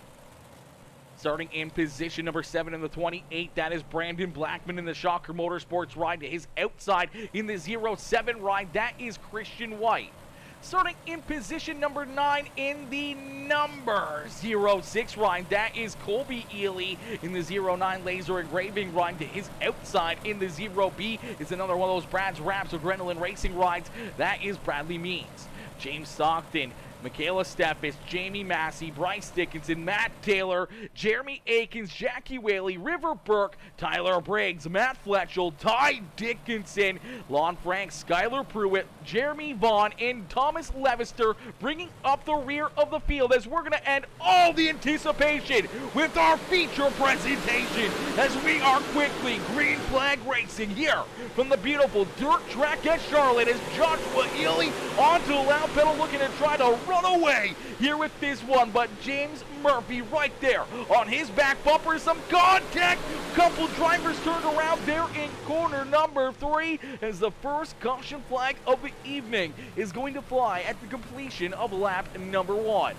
Starting in position number 7 in the 28, that is Brandon Blackman in the Shocker Motorsports ride. To his outside in the 07 ride, that is Christian White. Starting in position number 9 in the number 06 ride, that is Colby Ely in the 09 laser engraving ride. To his outside in the 0B is another one of those Brad's Raps Adrenaline Racing rides, that is Bradley Means. James Stockton Michaela Steffes, Jamie Massey, Bryce Dickinson, Matt Taylor, Jeremy Akins, Jackie Whaley, River Burke, Tyler Briggs, Matt Fletchell, Ty Dickinson, Lon Frank, Skylar Pruitt, Jeremy Vaughn, and Thomas Levister bringing up the rear of the field as we're going to end all the anticipation with our feature presentation as we are quickly green flag racing here from the beautiful dirt track at Charlotte as Joshua Ely onto the loud pedal looking to try to run away here with this one, but James Murphy right there on his back bumper, some contact. Couple drivers turned around there in corner number 3 as the first caution flag of the evening is going to fly at the completion of lap number 1.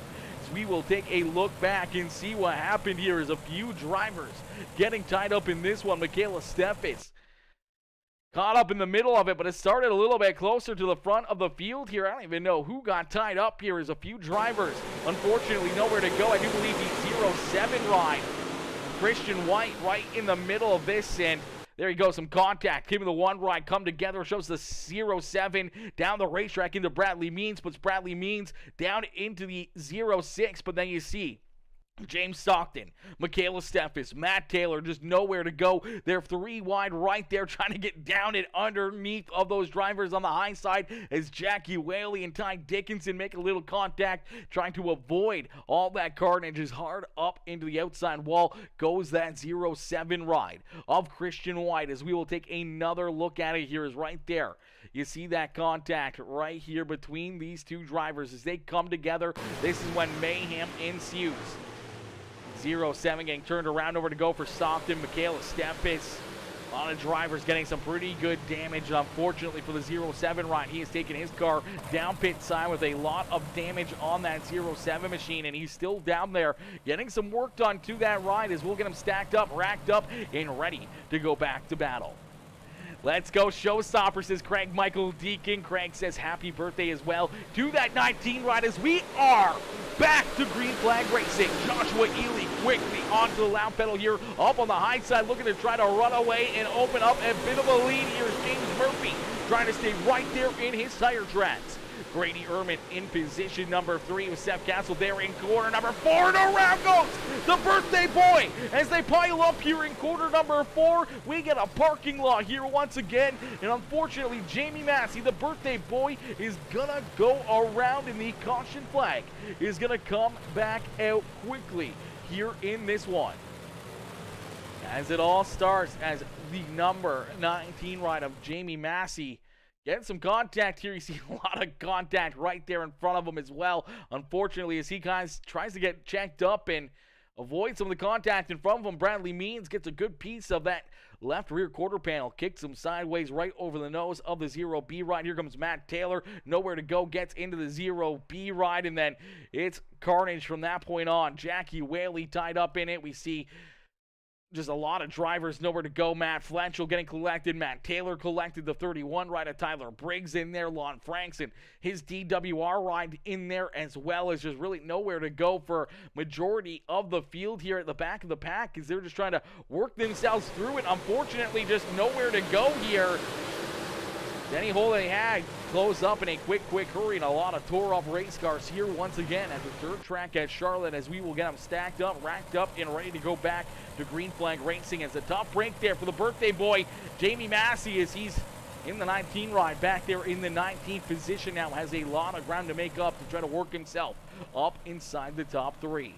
So we will take a look back and see what happened here as a few drivers getting tied up in this one. Michaela Steffes caught up in the middle of it, but it started a little bit closer to the front of the field here. I don't even know who got tied up here as a few drivers. Unfortunately, nowhere to go. I do believe the 07 ride. Christian White right in the middle of this, and there you go, some contact. Him and the 1 ride come together, shows the 07 down the racetrack into Bradley Means, puts Bradley Means down into the 06, but then you see James Stockton, Michaela Steffes, Matt Taylor, just nowhere to go. They're 3 wide right there trying to get down and underneath of those drivers on the high side as Jackie Whaley and Ty Dickinson make a little contact, trying to avoid all that carnage. As hard up into the outside wall goes that 07 ride of Christian White as we will take another look at it here. Is right there. You see that contact right here between these 2 drivers as they come together. This is when mayhem ensues. 07 getting turned around over to go for Stockton. Michaela Steffes. A lot of drivers getting some pretty good damage. Unfortunately for the 07 ride, he has taken his car down pit side with a lot of damage on that 07 machine, and he's still down there getting some work done to that ride as we'll get him stacked up, racked up, and ready to go back to battle. Let's go showstopper, says Craig Michael Deacon. Craig says happy birthday as well to that 19 ride as we are back to green flag racing. Joshua Ely quickly onto the loud pedal here, up on the high side, looking to try to run away and open up a bit of a lead. Here's James Murphy trying to stay right there in his tire tracks. Grady Ehrman in position number 3 with Seth Castle there in corner number 4, and around goes the birthday boy as they pile up here in corner number 4. We get a parking lot here once again, and unfortunately Jamie Massey, the birthday boy, is gonna go around, and the caution flag is gonna come back out quickly here in this one. As it all starts as the number 19 ride of Jamie Massey getting some contact here. You see a lot of contact right there in front of him as well. Unfortunately, as he tries to get checked up and avoid some of the contact in front of him, Bradley Means gets a good piece of that left rear quarter panel, kicks him sideways right over the nose of the 0B ride. Here comes Matt Taylor, nowhere to go, gets into the 0B ride, and then it's carnage from that point on. Jackie Whaley tied up in it. We see just a lot of drivers, nowhere to go. Matt Fletchell getting collected. Matt Taylor collected. The 31 ride of Tyler Briggs in there. Lon Franks and his DWR ride in there, as well as just really nowhere to go for majority of the field here at the back of the pack as they're just trying to work themselves through it. Unfortunately, just nowhere to go here. Any hole they had closed up in a quick hurry, and a lot of tore up race cars here once again at the dirt track at Charlotte as we will get them stacked up, racked up, and ready to go back to green flag racing. As a top break there for the birthday boy, Jamie Massey, as he's in the 19 ride back there in the 19th position now, has a lot of ground to make up to try to work himself up inside the top 3.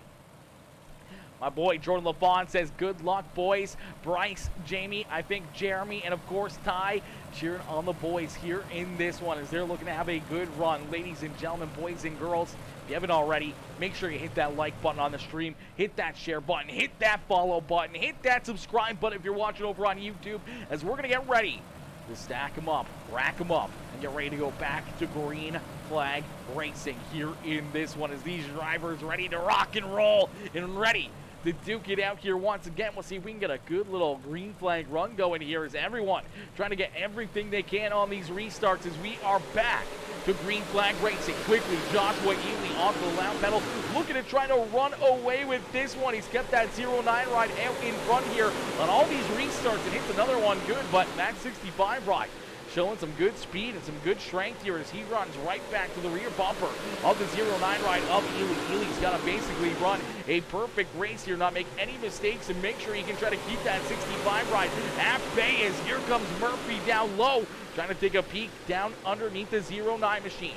My boy Jordan LaFon says, good luck, boys. Bryce, Jamie, I think Jeremy, and of course Ty cheering on the boys here in this one as they're looking to have a good run. Ladies and gentlemen, boys and girls, if you haven't already, make sure you hit that like button on the stream, hit that share button, hit that follow button, hit that subscribe button if you're watching over on YouTube, as we're going to get ready to stack them up, rack them up, and get ready to go back to green flag racing here in this one as these drivers ready to rock and roll and ready to duke it out here once again. We'll see if we can get a good little green flag run going here as everyone trying to get everything they can on these restarts as we are back to green flag racing. Quickly, Joshua Ely onto the loud pedal, looking to try to run away with this one. He's kept that 09 ride out in front here on all these restarts and hits another one good, but that 65 ride showing some good speed and some good strength here as he runs right back to the rear bumper of the 09 ride of Ely. Ely's got to basically run a perfect race here, not make any mistakes, and make sure he can try to keep that 65 ride at bay as here comes Murphy down low, trying to take a peek down underneath the 09 machine.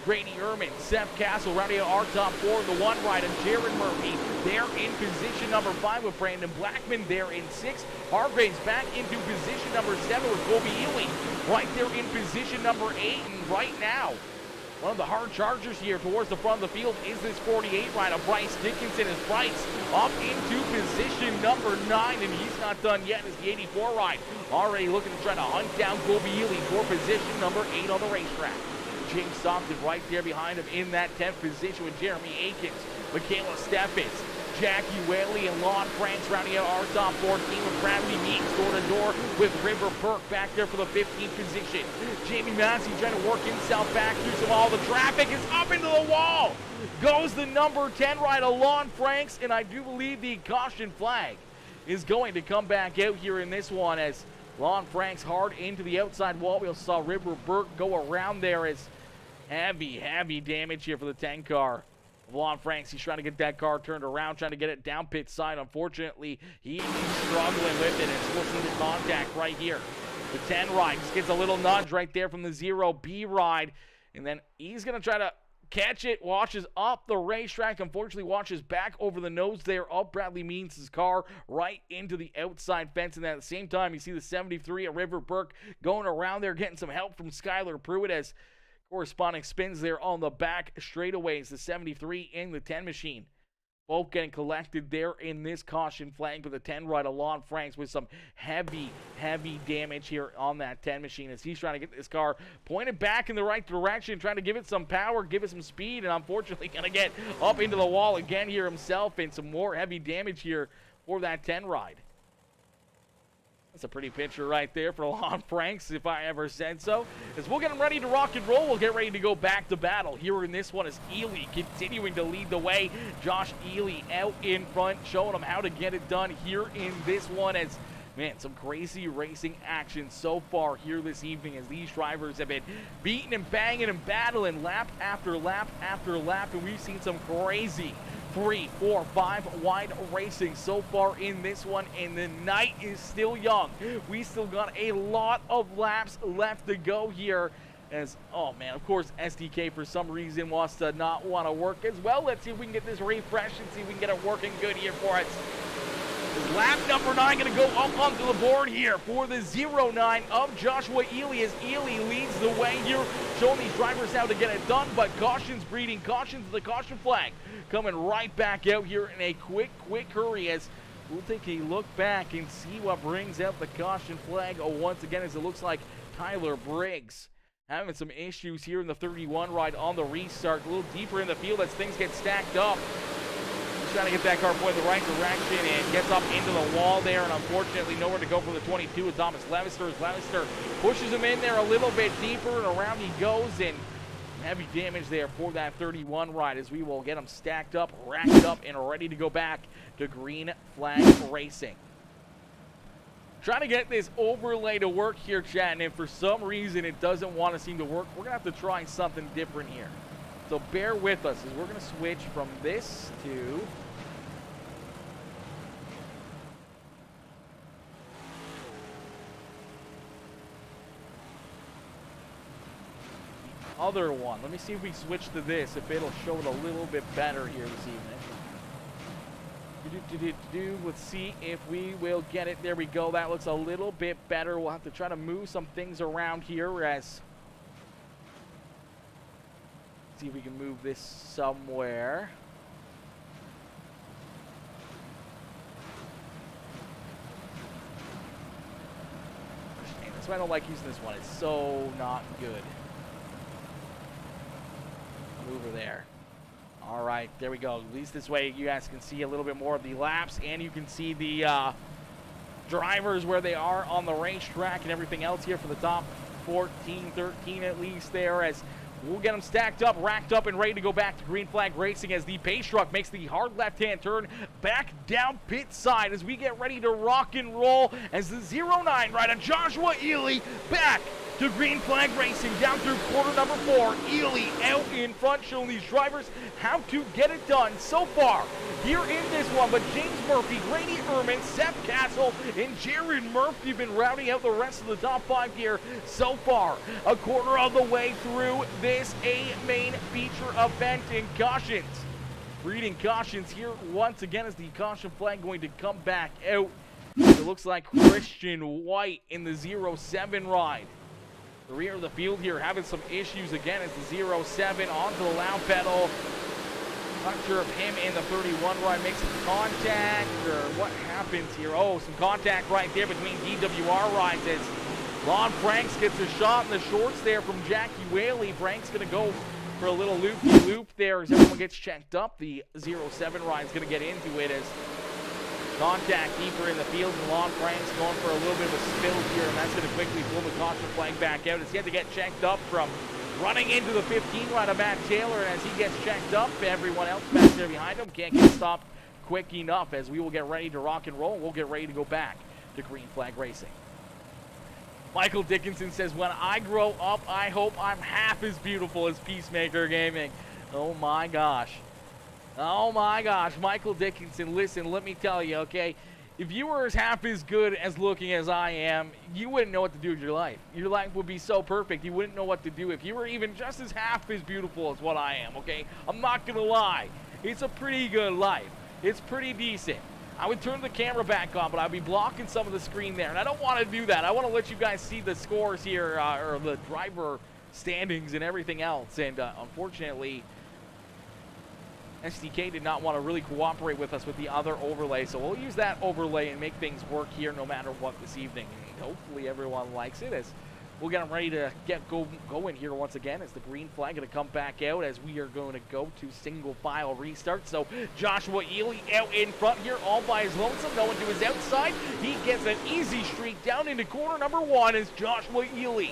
Grady Ehrman, Seth Castle rounding out our top four in the 1 ride, and Jared Murphy there in position number 5 with Brandon Blackman there in 6. Hargraves back into position number 7 with Colby Ely right there in position number 8. And right now, one of the hard chargers here towards the front of the field is this 48 ride of Bryce Dickinson as Bryce up into position number 9, and he's not done yet as the 84 ride already looking to try to hunt down Colby Ely for position number 8 on the racetrack. James Stockton right there behind him in that 10th position with Jeremy Akins, Michaela Steffens, Jackie Whaley, and Lon Franks rounding out our top 14 with Bradley Meeks door-to-door with River Burke back there for the 15th position. Jamie Massey trying to work himself back through some all the traffic is up into the wall. Goes the number 10 ride of Lon Franks, and I do believe the caution flag is going to come back out here in this one as Lon Franks hard into the outside wall. We also saw River Burke go around there as heavy damage here for the 10 car. Lon Franks, he's trying to get that car turned around, trying to get it down pit side. Unfortunately, he's struggling with it, and still seeing the contact right here. The 10 ride just gets a little nudge right there from the 0B ride, and then he's going to try to catch it, washes up the racetrack, unfortunately washes back over the nose there of Bradley Means' car right into the outside fence, and at the same time, you see the 73 at River Burke going around there, getting some help from Skylar Pruitt as corresponding spins there on the back straightaways, the 73 and the 10 machine. Both getting collected there in this caution flag, but the 10 ride of Lon Franks with some heavy damage here on that 10 machine as he's trying to get this car pointed back in the right direction, trying to give it some power, give it some speed, and unfortunately going to get up into the wall again here himself, and some more heavy damage here for that 10 ride. That's a pretty picture right there for Lon Franks, if I ever said so. As we'll get him ready to rock and roll, we'll get ready to go back to battle. Here in this one is Ely continuing to lead the way. Josh Ely out in front, showing him how to get it done here in this one as, man, some crazy racing action so far here this evening as these drivers have been beating and banging and battling lap after lap after lap, and we've seen some crazy 3, 4, 5 wide racing so far in this one, and the night is still young. We still got a lot of laps left to go here as, oh man, of course SDK for some reason wants to not want to work as well. Let's see if we can get this refreshed and see if we can get it working good here for us. Lap number 9 going to go up onto the board here for the 09 of Joshua Ely as Ely leads the way here, showing these drivers how to get it done, but cautions breeding cautions, the caution flag coming right back out here in a quick hurry as we'll take a look back and see what brings out the caution flag once again, as it looks like Tyler Briggs having some issues here in the 31 ride on the restart, a little deeper in the field as things get stacked up. Trying to get that car pointed the right direction and gets up into the wall there, and unfortunately nowhere to go for the 22 with Thomas Levister as Levister pushes him in there a little bit deeper, and around he goes, and heavy damage there for that 31 ride as we will get him stacked up, racked up, and ready to go back to green flag racing. Trying to get this overlay to work here, chat, and for some reason it doesn't want to seem to work. We're going to have to try something different here. So bear with us as we're going to switch from this to the other one. Let me see if we switch to this, if it'll show it a little bit better here this evening. Let's see if we will get it. There we go. That looks a little bit better. We'll have to try to move some things around here as... see if we can move this somewhere. That's why I don't like using this one. It's so not good. Move her there. All right, there we go. At least this way you guys can see a little bit more of the laps, and you can see the drivers where they are on the racetrack and everything else here for the top 14, 13 at least there, as we'll get them stacked up, racked up, and ready to go back to green flag racing as the pace truck makes the hard left-hand turn back down pit side as we get ready to rock and roll as the 09 rider Joshua Ely back to Green Flag Racing down through quarter number 4. Ely out in front, showing these drivers how to get it done so far here in this one. But James Murphy, Grady Ehrman, Seth Castle, and Jared Murphy have been rounding out the rest of the top 5 here so far. A quarter of the way through this main feature event in cautions. Reading cautions here once again as the caution flag going to come back out. It looks like Christian White in the 07 ride. The rear of the field here having some issues again as the 07 onto the loud pedal. Not sure if him and the 31 ride makes some contact or what happens here. Oh, some contact right there between DWR rides as Lon Franks gets a shot in the shorts there from Jackie Whaley. Frank's going to go for a little loop-de-loop there as everyone gets checked up. The 07 ride's going to get into it as contact deeper in the field, and Lon Franks going for a little bit of a spill here, and that's going to quickly pull the caution flag back out as he had to get checked up from running into the 15 ride of Matt Taylor. And as he gets checked up, everyone else back there behind him can't get stopped quick enough as we will get ready to rock and roll, and we'll get ready to go back to Green Flag Racing. Michael Dickinson says, when I grow up, I hope I'm half as beautiful as PeaceMaker Gaming. Oh my gosh. Oh my gosh, Michael Dickinson, listen, let me tell you, okay? If you were half as good as looking as I am, you wouldn't know what to do with your life. Your life would be so perfect, you wouldn't know what to do if you were even just as half as beautiful as what I am, okay? I'm not gonna lie. It's a pretty good life. It's pretty decent. I would turn the camera back on, but I'd be blocking some of the screen there, and I don't want to do that. I want to let you guys see the scores here, or the driver standings and everything else, and unfortunately, SDK did not want to really cooperate with us with the other overlay, so we'll use that overlay and make things work here no matter what this evening. And hopefully everyone likes it as we'll get them ready to get going here once again as the green flag going to come back out as we are going to go to single file restart. So Joshua Ely out in front here all by his lonesome, no one to his outside. He gets an easy streak down into corner number 1 as Joshua Ely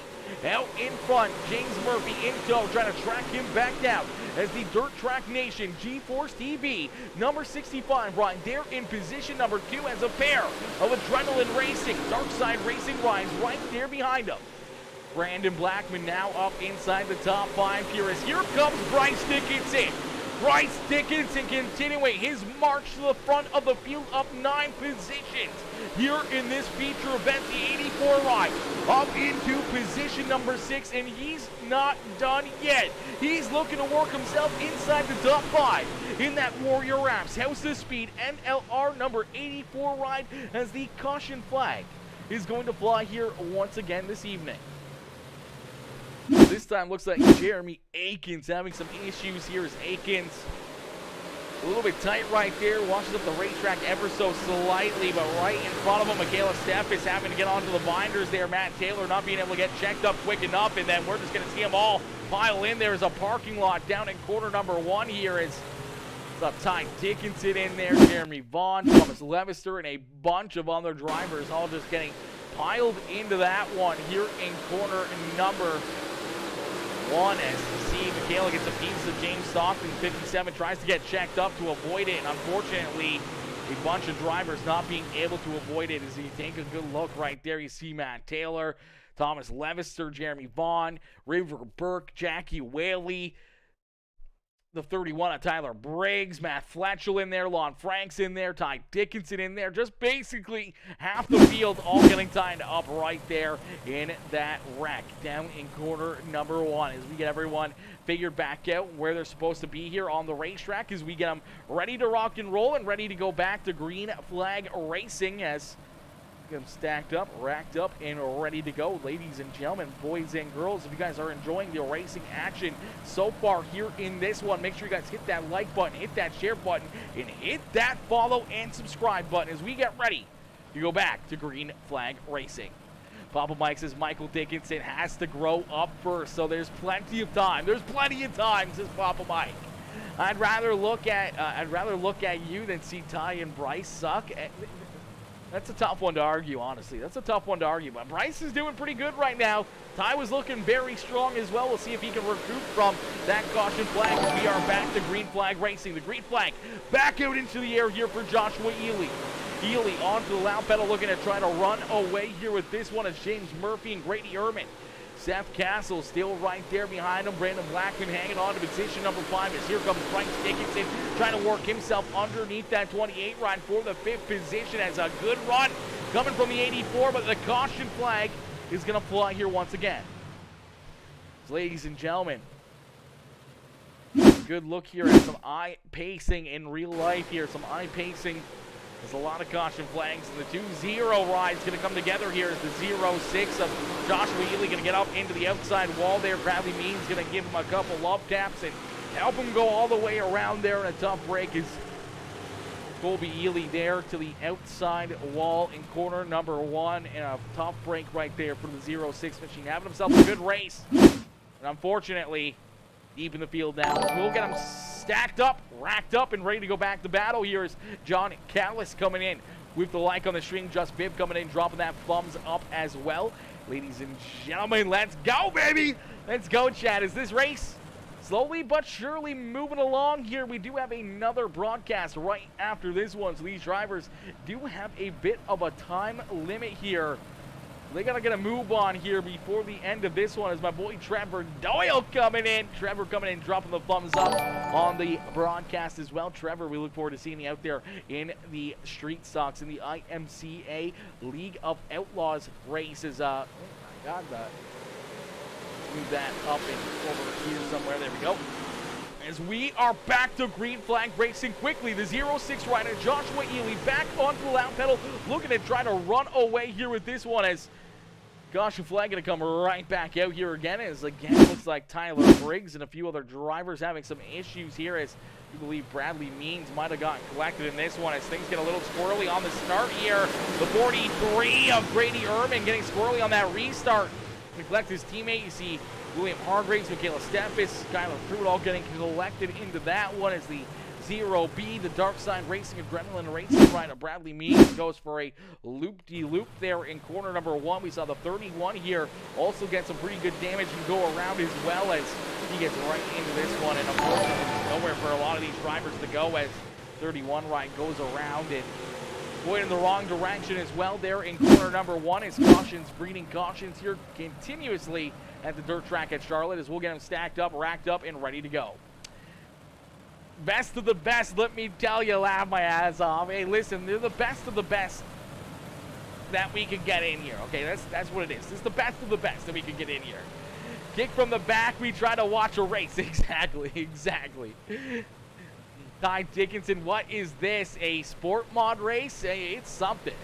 out in front. James Murphy in tow trying to track him back down as the Dirt Track Nation G-Force TV number 65 right there in position number 2 as a pair of Adrenaline Racing, Darkside Racing rides right there behind him. Brandon Blackman now up inside the top 5 here as here comes Bryce Dickinson. Bryce Dickinson continuing his march to the front of the field up 9 positions here in this feature event, the 84 ride up into position number 6, and he's not done yet. He's looking to work himself inside the top 5 in that Warrior Wraps House of Speed NLR number 84 ride as the caution flag is going to fly here once again this evening. This time looks like Jeremy Akins having some issues here as Akins a little bit tight right there, washes up the racetrack ever so slightly, but right in front of him, Michaela Steff is having to get onto the binders there. Matt Taylor not being able to get checked up quick enough, and then we're just going to see them all pile in. There's a parking lot down in corner number 1 here as Ty Dickinson in there, Jeremy Vaughn, Thomas Levister, and a bunch of other drivers all just getting piled into that one here in corner number 1 as you see Michaela gets a piece of James Stockton. 57 tries to get checked up to avoid it, and unfortunately a bunch of drivers not being able to avoid it. As you take a good look right there, you see Matt Taylor, Thomas Levister, Jeremy Vaughn, River Burke, Jackie Whaley, the 31 of Tyler Briggs, Matt Fletchell in there, Lon Franks in there, Ty Dickinson in there. Just basically half the field all getting tied up right there in that wreck down in corner number 1 as we get everyone figured back out where they're supposed to be here on the racetrack as we get them ready to rock and roll and ready to go back to Green Flag Racing as them stacked up, racked up, and ready to go. Ladies and gentlemen, boys and girls, if you guys are enjoying the racing action so far here in this one, make sure you guys hit that like button, hit that share button, and hit that follow and subscribe button as we get ready to go back to Green Flag Racing. Papa Mike says Michael Dickinson has to grow up first, so there's plenty of time. There's plenty of time, says Papa Mike. I'd rather look at you than see Ty and Bryce suck. That's a tough one to argue, honestly. That's a tough one to argue. But Bryce is doing pretty good right now. Ty was looking very strong as well. We'll see if he can recoup from that caution flag. We are back to Green Flag Racing. The green flag back out into the air here for Joshua Ely. Ely onto the loud pedal looking to try to run away here with this one as James Murphy and Grady Ehrman Seth Castle still right there behind him. Brandon Blackman hanging on to position number 5 as here comes Bryce Dickinson trying to work himself underneath that 28 ride for the 5th position. As a good run coming from the 84, but the caution flag is going to fly here once again. So, ladies and gentlemen, good look here at some eye pacing in real life here. Some eye pacing. There's a lot of caution flags. And the 2-0 ride is going to come together here as the 0-6 of Joshua Ely going to get up into the outside wall there. Bradley Means going to give him a couple love taps and help him go all the way around there. And a tough break is Colby Ely there to the outside wall in corner number 1. And a tough break right there for the 0-6 machine. Having himself a good race. And unfortunately, deep in the field now. We'll get him stacked up, racked up, and ready to go back to battle. Here is John Callis coming in with the like on the string. Just Viv coming in, dropping that thumbs up as well. Ladies and gentlemen, let's go, baby! Let's go, Chad. Is this race slowly but surely moving along here? We do have another broadcast right after this one, so these drivers do have a bit of a time limit here. They gotta get a move on here before the end of this one. As my boy Trevor Doyle coming in. Trevor coming in, dropping the thumbs up on the broadcast as well. Trevor, we look forward to seeing you out there in the Street Stocks in the IMCA League of Outlaws races. Oh my God, move that up and over here somewhere. There we go. As we are back to green flag racing quickly, the 0-6 rider Joshua Ely back onto the lap pedal, looking to try to run away here with this one. As caution flag going to come right back out here again, as again looks like Tyler Briggs and a few other drivers having some issues here, as you believe Bradley Means might have gotten collected in this one as things get a little squirrely on the start here. The 43 of Grady Ehrman getting squirrely on that restart. Neglect his teammate. You see William Hargraves, Michaela Steffes, Skylar Pruitt all getting collected into that one as the 0B, the Dark Side Racing Adrenaline Racing rider Bradley Means goes for a loop-de-loop there in corner number 1. We saw the 31 here also get some pretty good damage and go around as well as he gets right into this one. And unfortunately, there's nowhere for a lot of these drivers to go as 31 ride goes around and going in the wrong direction as well there in corner number 1 as cautions, breeding cautions here continuously at the dirt track at Charlotte as we'll get them stacked up, racked up, and ready to go. Best of the best, let me tell you, laugh my ass off. Hey, listen, they're the best of the best that we can get in here, okay? That's what it is. It's the best of the best that we can get in here. Kick from the back, we try to watch a race. Exactly. Ty Dickinson, what is this? A sport mod race? Hey, it's something.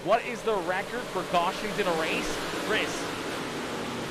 What is the record for cautions in a race? Chris,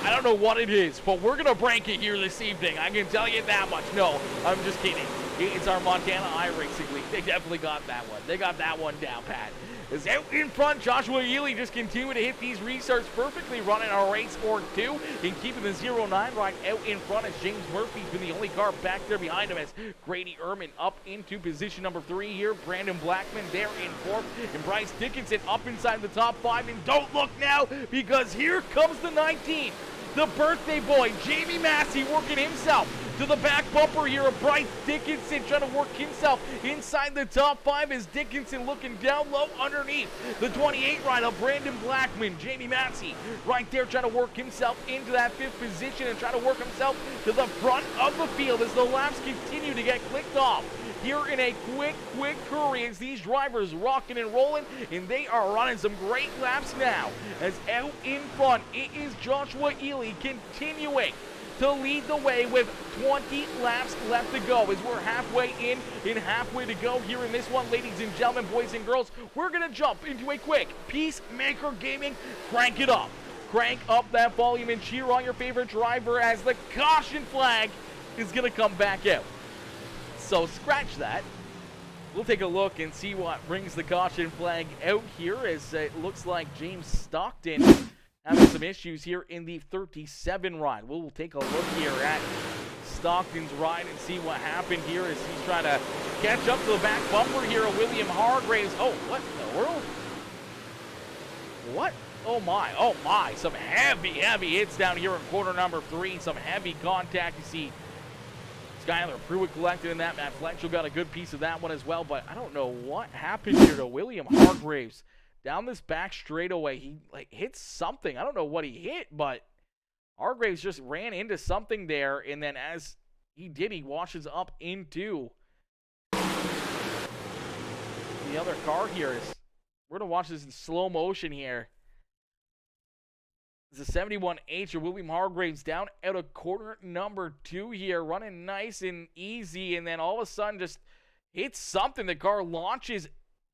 I don't know what it is, but we're going to break it here this evening. I can tell you that much. No, I'm just kidding. It's our Montana iRacing League. They definitely got that one. They got that one down, Pat. Is out in front, Joshua Ely just continuing to hit these restarts perfectly, running a race for 2 and keeping the 0-9 right out in front as James Murphy's been the only car back there behind him as Grady Ehrman up into position number 3 here. Brandon Blackman there in 4th and Bryce Dickinson up inside the top 5. And don't look now because here comes the 19. The birthday boy, Jamie Massey, working himself to the back bumper here of Bryce Dickinson, trying to work himself inside the top 5 as Dickinson looking down low underneath the 28 ride of Brandon Blackman. Jamie Massey right there trying to work himself into that 5th position and trying to work himself to the front of the field as the laps continue to get clicked off. Here in a quick hurry as these drivers rocking and rolling, and they are running some great laps now. As out in front, it is Joshua Ely continuing to lead the way with 20 laps left to go as we're halfway in and halfway to go here in this one. Ladies and gentlemen, boys and girls, we're going to jump into a quick PeaceMaker Gaming. Crank it up. Crank up that volume and cheer on your favorite driver as the caution flag is going to come back out. So scratch that. We'll take a look and see what brings the caution flag out here as it looks like James Stockton having some issues here in the 37 ride. We'll take a look here at Stockton's ride and see what happened here as he's trying to catch up to the back bumper here of William Hargraves. Oh, what in the world? What? Oh my. Some heavy hits down here in corner number 3. Some heavy contact. You see Skylar Pruitt collected in that. Matt Fletcher got a good piece of that one as well, but I don't know what happened here to William Hargraves. Down this back straightaway, he hit something. I don't know what he hit, but Hargraves just ran into something there, and then as he did, he washes up into the other car here. We're going to watch this in slow motion here. It's a 71H of William Hargraves down out of corner number 2 here, running nice and easy, and then all of a sudden just hits something. The car launches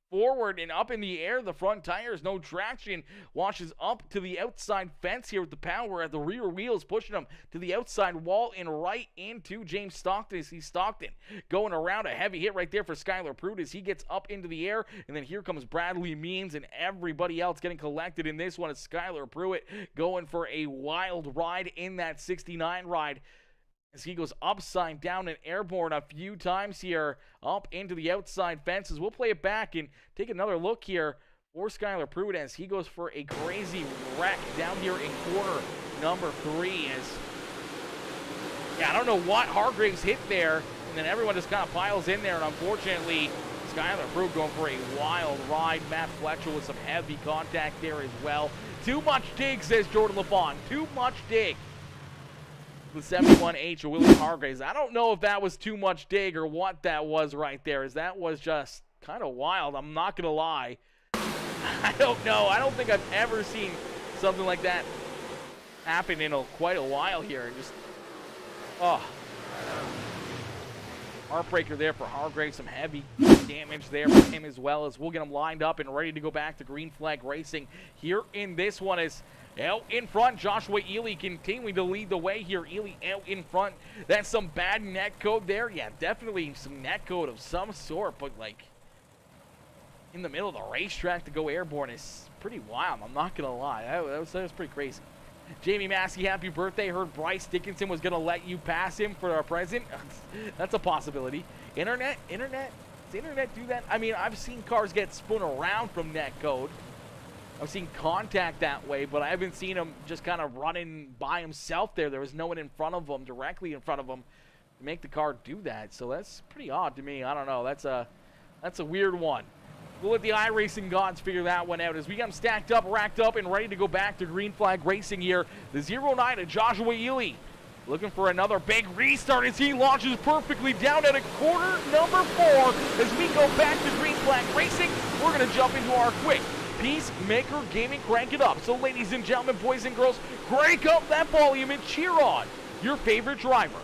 forward and up in the air. The front tires, no traction, washes up to the outside fence here with the power at the rear wheels, pushing him to the outside wall and right into James Stockton. As he's Stockton going around, a heavy hit right there for Skylar Pruitt as he gets up into the air, and then here comes Bradley Means and everybody else getting collected in this one. It's Skylar Pruitt going for a wild ride in that 69 ride, as he goes upside down and airborne a few times here up into the outside fences. We'll play it back and take another look here for Skylar Pruitt as he goes for a crazy wreck down here in corner number 3. I don't know what Hargraves hit there, and then everyone just kind of piles in there, and unfortunately, Skylar Pruitt going for a wild ride. Matt Fletcher with some heavy contact there as well. Too much dig, says Jordan LaFon. Too much dig. The 71H of William Hargraves. I don't know if that was too much dig or what that was right there, as that was just kind of wild. I'm not going to lie. I don't know. I don't think I've ever seen something like that happen in quite a while here. Just, heartbreaker there for Hargraves. Some heavy damage there for him as well, as we'll get him lined up and ready to go back to Green Flag Racing here in this one. Is out in front, Joshua Ely continuing to lead the way here. Ely out in front. That's some bad net code there. Yeah, definitely some net code of some sort, but like in the middle of the racetrack to go airborne is pretty wild. I'm not going to lie. That was pretty crazy. Jamie Massey, happy birthday. Heard Bryce Dickinson was going to let you pass him for a present. That's a possibility. Internet? Does internet do that? I mean, I've seen cars get spun around from net code. I've seen contact that way, but I haven't seen him just kind of running by himself there. There was no one in front of him, directly in front of him, to make the car do that. So that's pretty odd to me. I don't know. That's a weird one. We'll let the iRacing gods figure that one out as we got them stacked up, racked up, and ready to go back to Green Flag Racing here. The 09 of Joshua Ely looking for another big restart as he launches perfectly down at a corner number 4. As we go back to Green Flag Racing, we're going to jump into our quick PeaceMaker Gaming Crank It Up. So ladies and gentlemen, boys and girls, crank up that volume and cheer on your favorite driver.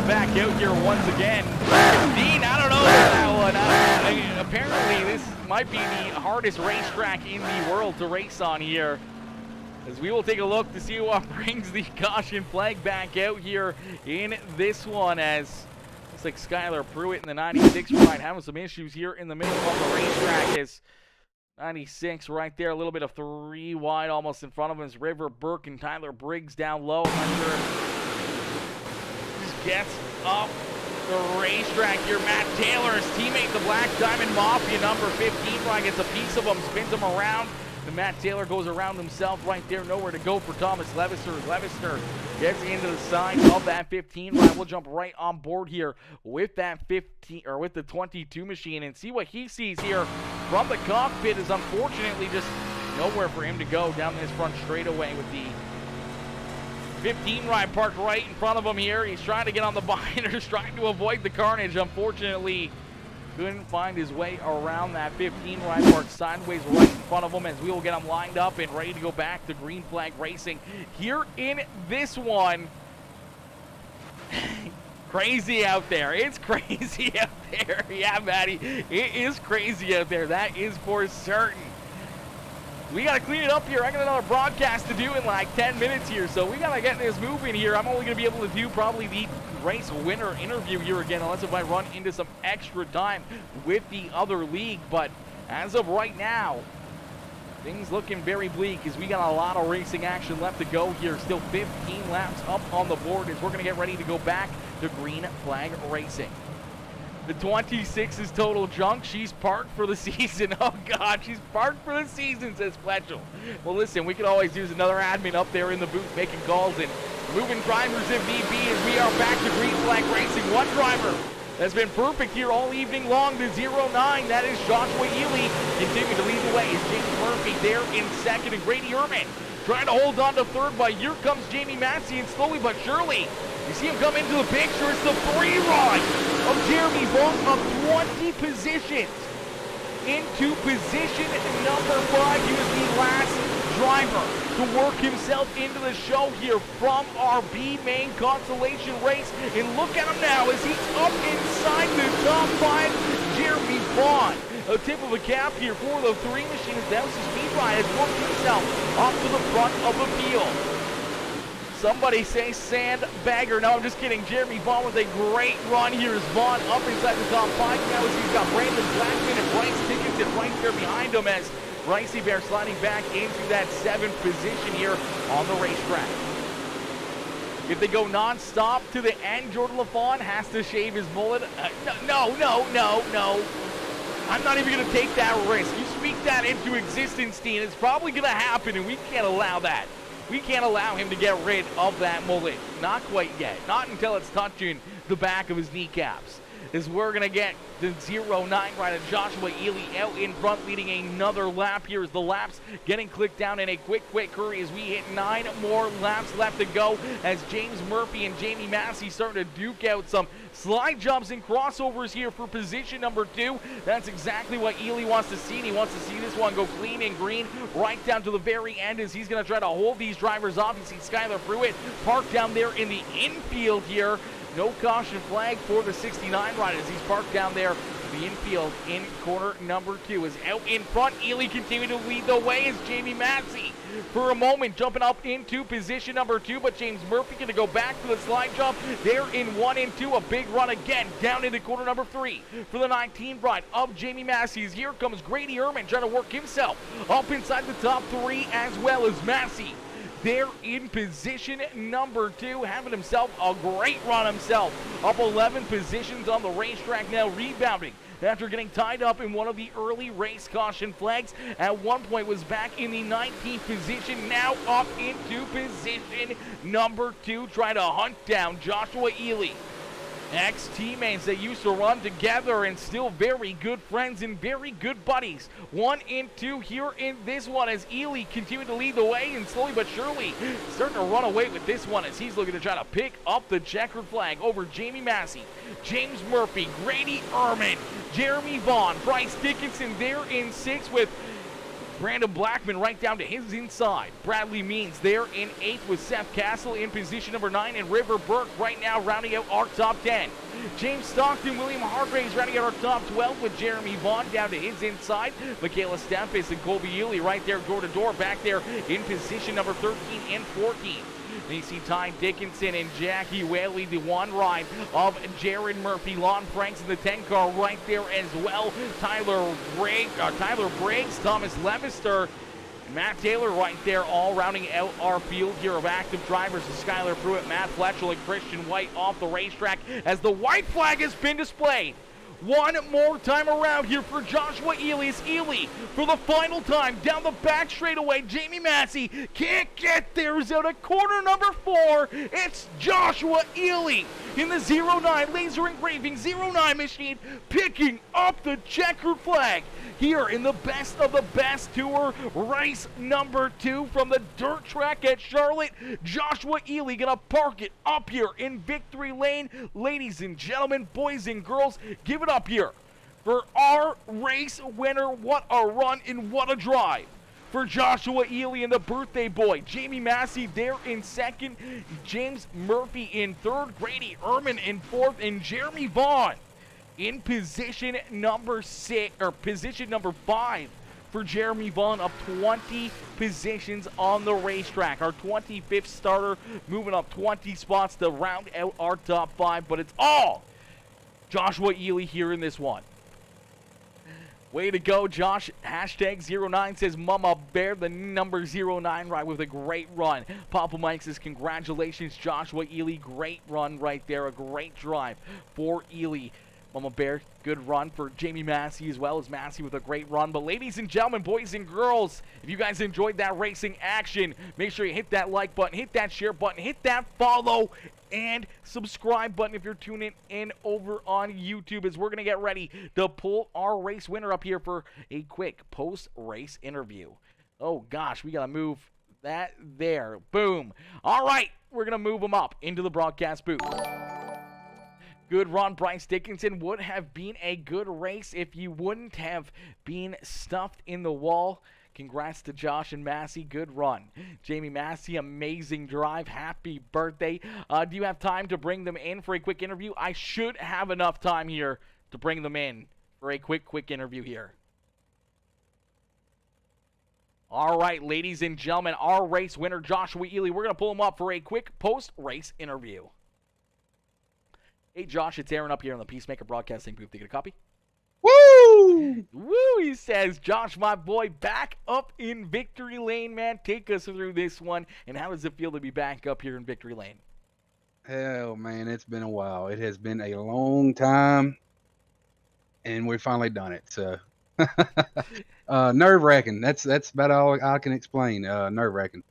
Back out here once again. Dean, I don't know that one. Apparently, this might be the hardest racetrack in the world to race on here. As we will take a look to see what brings the caution flag back out here in this one. As looks like Skylar Pruitt in the 96 ride having some issues here in the middle of the racetrack. Is 96 right there, a little bit of 3 wide almost in front of him. Is River Burke and Tyler Briggs down low. I'm not sure. Gets up the racetrack here. Matt Taylor, his teammate, the Black Diamond Mafia, number 15, right, gets a piece of him, spins him around. And Matt Taylor goes around himself right there. Nowhere to go for Thomas Levister. Levister gets into the side of that 15 ride. We'll jump right on board here with that 15 or with the 22 machine and see what he sees here from the cockpit. Is unfortunately just nowhere for him to go down this front straightaway with the 15 ride parked right in front of him here. He's trying to get on the binders, trying to avoid the carnage. Unfortunately, couldn't find his way around that 15 ride parked sideways right in front of him, as we will get him lined up and ready to go back to Green Flag Racing here in this one. Crazy out there. It's crazy out there. Yeah, Maddie, it is crazy out there. That is for certain. We got to clean it up here. I got another broadcast to do in like 10 minutes here, so we got to get this moving here. I'm only going to be able to do probably the race winner interview here again, unless if I run into some extra time with the other league. But as of right now, things looking very bleak as we got a lot of racing action left to go here. Still 15 laps up on the board as we're going to get ready to go back to green flag racing. The 26 is total junk. She's parked for the season. Oh, God, she's parked for the season, says Fletchel. Well, listen, we could always use another admin up there in the booth making calls and moving drivers if need be as we are back to green flag racing. One driver has been perfect here all evening long, the 09. That is Joshua Ely. Continuing to lead the way is James Murphy there in second, and Grady Ehrman trying to hold on to third, but here comes Jamie Massey, and slowly but surely you see him come into the picture. It's the free run of Jeremy Vaughn of 20 positions into position number 5. He was the last driver to work himself into the show here from our B main consolation race. And look at him now as he's up inside the top 5. Jeremy Vaughn, a tip of a cap here for the 3 machines. That was his speed ride, has worked himself up to the front of the field. Somebody say sandbagger. No, I'm just kidding. Jeremy Vaughn with a great run here as Vaughn up inside the top 5 now as he's got Brandon Blackman and Bryce Dickinson right there behind him as Ricey Bear sliding back into that 7th position here on the racetrack. If they go non-stop to the end, Jordan LaFawn has to shave his mullet. No. I'm not even going to take that risk. You speak that into existence, Dean. It's probably going to happen, and we can't allow that. We can't allow him to get rid of that mullet. Not quite yet. Not until it's touching the back of his kneecaps. As we're going to get the 09 rider Joshua Ely out in front, leading another lap here as the laps getting clicked down in a quick hurry as we hit 9 more laps left to go as James Murphy and Jamie Massey starting to duke out some slide jumps and crossovers here for position number 2. That's exactly what Ely wants to see, and he wants to see this one go clean and green right down to the very end as he's going to try to hold these drivers off. You see Skylar Pruitt parked down there in the infield here. No caution flag for the 69 rider as he's parked down there the infield in corner number 2. Is out in front. Ely continuing to lead the way as Jamie Massey for a moment jumping up into position number 2, but James Murphy going to go back for the slide jump there in 1 and 2. A big run again down into corner number 3 for the 19 ride of Jamie Massey. Here comes Grady Ehrman trying to work himself up inside the top 3 as well as Massey. There in position number 2, having himself a great run himself. Up 11 positions on the racetrack now, rebounding after getting tied up in one of the early race caution flags. At one point was back in the 19th position, now up into position number 2, trying to hunt down Joshua Ely. Ex-teammates that used to run together and still very good friends and very good buddies. 1 and 2 here in this one as Ely continuing to lead the way and slowly but surely starting to run away with this one as he's looking to try to pick up the checkered flag over Jamie Massey, James Murphy, Grady Ehrman, Jeremy Vaughn, Bryce Dickinson there in 6 with Brandon Blackman right down to his inside. Bradley Means there in 8th with Seth Castle in position number 9, and River Burke right now rounding out our top 10. James Stockton, William Hargraves rounding out our top 12 with Jeremy Vaughn down to his inside. Michaela Stampis and Colby Ely right there door to door back there in position number 13 and 14. Then you see Ty Dickinson and Jackie Whaley, the 1 ride of Jared Murphy. Lon Franks in the 10 car right there as well. Tyler Briggs, Thomas Levister, and Matt Taylor right there, all rounding out our field here of active drivers. Skylar Pruitt, Matt Fletchel, and Christian White off the racetrack as the white flag has been displayed. One more time around here for Joshua Ely. It's Ely for the final time down the back straightaway. Jamie Massey can't get there. Is out at corner number 4. It's Joshua Ely in the 09 laser engraving 09 machine, picking up the checkered flag here in the Best of the Best Tour, race number 2 from the dirt track at Charlotte. Joshua Ely gonna park it up here in victory lane. Ladies and gentlemen, boys and girls, give it up here for our race winner. What a run and what a drive for Joshua Ely and the birthday boy. Jamie Massey there in 2nd, James Murphy in 3rd, Grady Ehrman in 4th, and Jeremy Vaughn in position number 5 for Jeremy Vaughn, up 20 positions on the racetrack. Our 25th starter moving up 20 spots to round out our top 5, but it's all Joshua Ely here in this one. Way to go, Josh. Hashtag 09 says Mama Bear, the number 09 ride with a great run. Papa Mike says congratulations, Joshua Ely. Great run right there. A great drive for Ely. Mama Bear, good run for Jamie Massey as well as Massey with a great run. But ladies and gentlemen, boys and girls, if you guys enjoyed that racing action, make sure you hit that like button, hit that share button, hit that follow, and subscribe button if you're tuning in over on YouTube, as we're going to get ready to pull our race winner up here for a quick post-race interview. Oh gosh, we got to move that there. Boom. All right, we're going to move him up into the broadcast booth. Good run, Bryce Dickinson. Would have been a good race if you wouldn't have been stuffed in the wall. Congrats to Josh and Massey. Good run. Jamie Massey, amazing drive. Happy birthday. Do you have time to bring them in for a quick interview? I should have enough time here to bring them in for a quick interview here. All right, ladies and gentlemen, our race winner, Joshua Ely. We're going to pull him up for a quick post-race interview. Hey, Josh, it's Aaron up here on the PeaceMaker Broadcasting booth. You get a copy? Woo! Woo, he says. Josh, my boy, back up in Victory Lane, man. Take us through this one. And how does it feel to be back up here in Victory Lane? Hell, man, it's been a while. It has been a long time, and we've finally done it. So, nerve-wracking. That's about all I can explain. Nerve-wracking.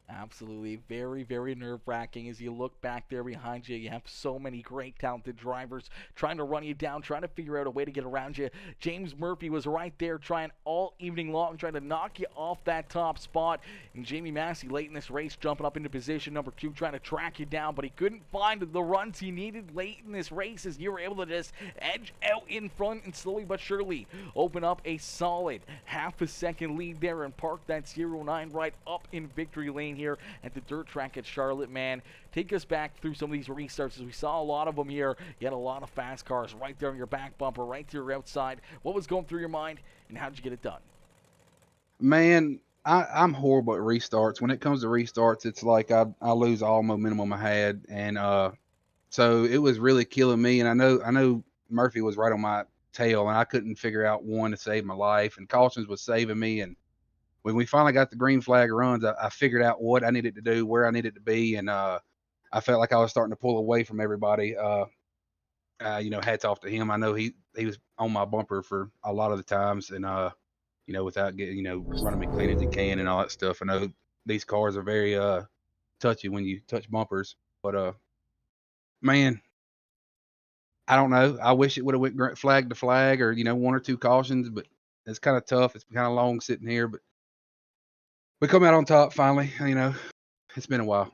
Absolutely. Very, very nerve-wracking as you look back there behind you. You have so many great, talented drivers trying to run you down, trying to figure out a way to get around you. James Murphy was right there trying all evening long, trying to knock you off that top spot. And Jamie Massey late in this race jumping up into position number 2, trying to track you down, but he couldn't find the runs he needed late in this race as you were able to just edge out in front and slowly but surely open up a solid half a second lead there and park that 09 right up in Victory Lane here at the dirt track at Charlotte, man. Take us back through some of these restarts, as we saw a lot of them here. You had a lot of fast cars right there on your back bumper, right to your outside. What was going through your mind, and how did you get it done? Man, I'm horrible at restarts. When it comes to restarts, it's like I lose all momentum I had, and so it was really killing me. And I know Murphy was right on my tail, and I couldn't figure out one to save my life, and cautions was saving me. And when we finally got the green flag runs, I figured out what I needed to do, where I needed to be, and I felt like I was starting to pull away from everybody. Hats off to him. I know he was on my bumper for a lot of the times, and without getting running me clean as he can and all that stuff. I know these cars are very touchy when you touch bumpers, but man, I don't know. I wish it would have went flag to flag or 1 or 2 cautions, but it's kind of tough. It's kind of long sitting here, but we come out on top finally. It's been a while.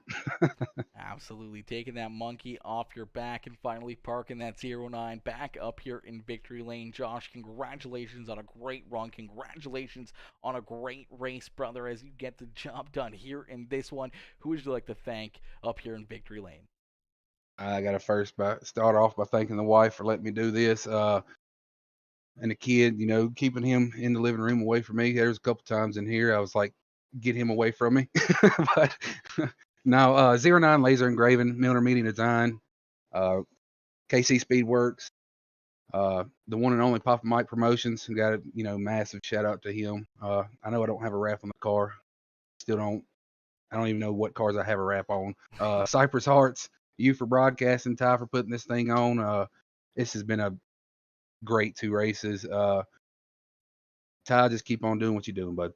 Absolutely. Taking that monkey off your back and finally parking that 09 back up here in Victory Lane. Josh, congratulations on a great run. Congratulations on a great race, brother, as you get the job done here in this one. Who would you like to thank up here in Victory Lane? I got to start off by thanking the wife for letting me do this. And the kid, keeping him in the living room away from me. There's a couple times in here I was like, get him away from me. But no, 09 Laser Engraving, Milner Media Design, KC Speedworks, the one and only Papa Mike Promotions. Got a massive shout out to him. I know I don't have a wrap on the car. Still don't. I don't even know what cars I have a wrap on. Cypress Hearts, you for broadcasting, Ty for putting this thing on. This has been a great 2 races. Ty, just keep on doing what you're doing, bud.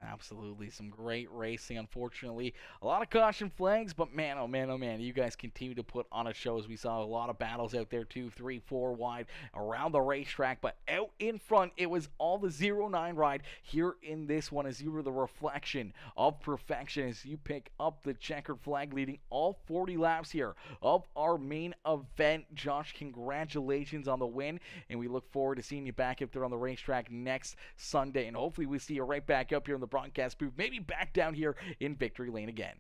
Absolutely. Some great racing. Unfortunately, a lot of caution flags, but man, oh man, oh man, you guys continue to put on a show as we saw a lot of battles out there, 2, 3, 4 wide around the racetrack, but out in front, it was all the 09 ride here in this one as you were the reflection of perfection as you pick up the checkered flag leading all 40 laps here of our main event. Josh, congratulations on the win, and we look forward to seeing you back up there on the racetrack next Sunday, and hopefully we see you right back up here in the broadcast booth, maybe back down here in Victory Lane again.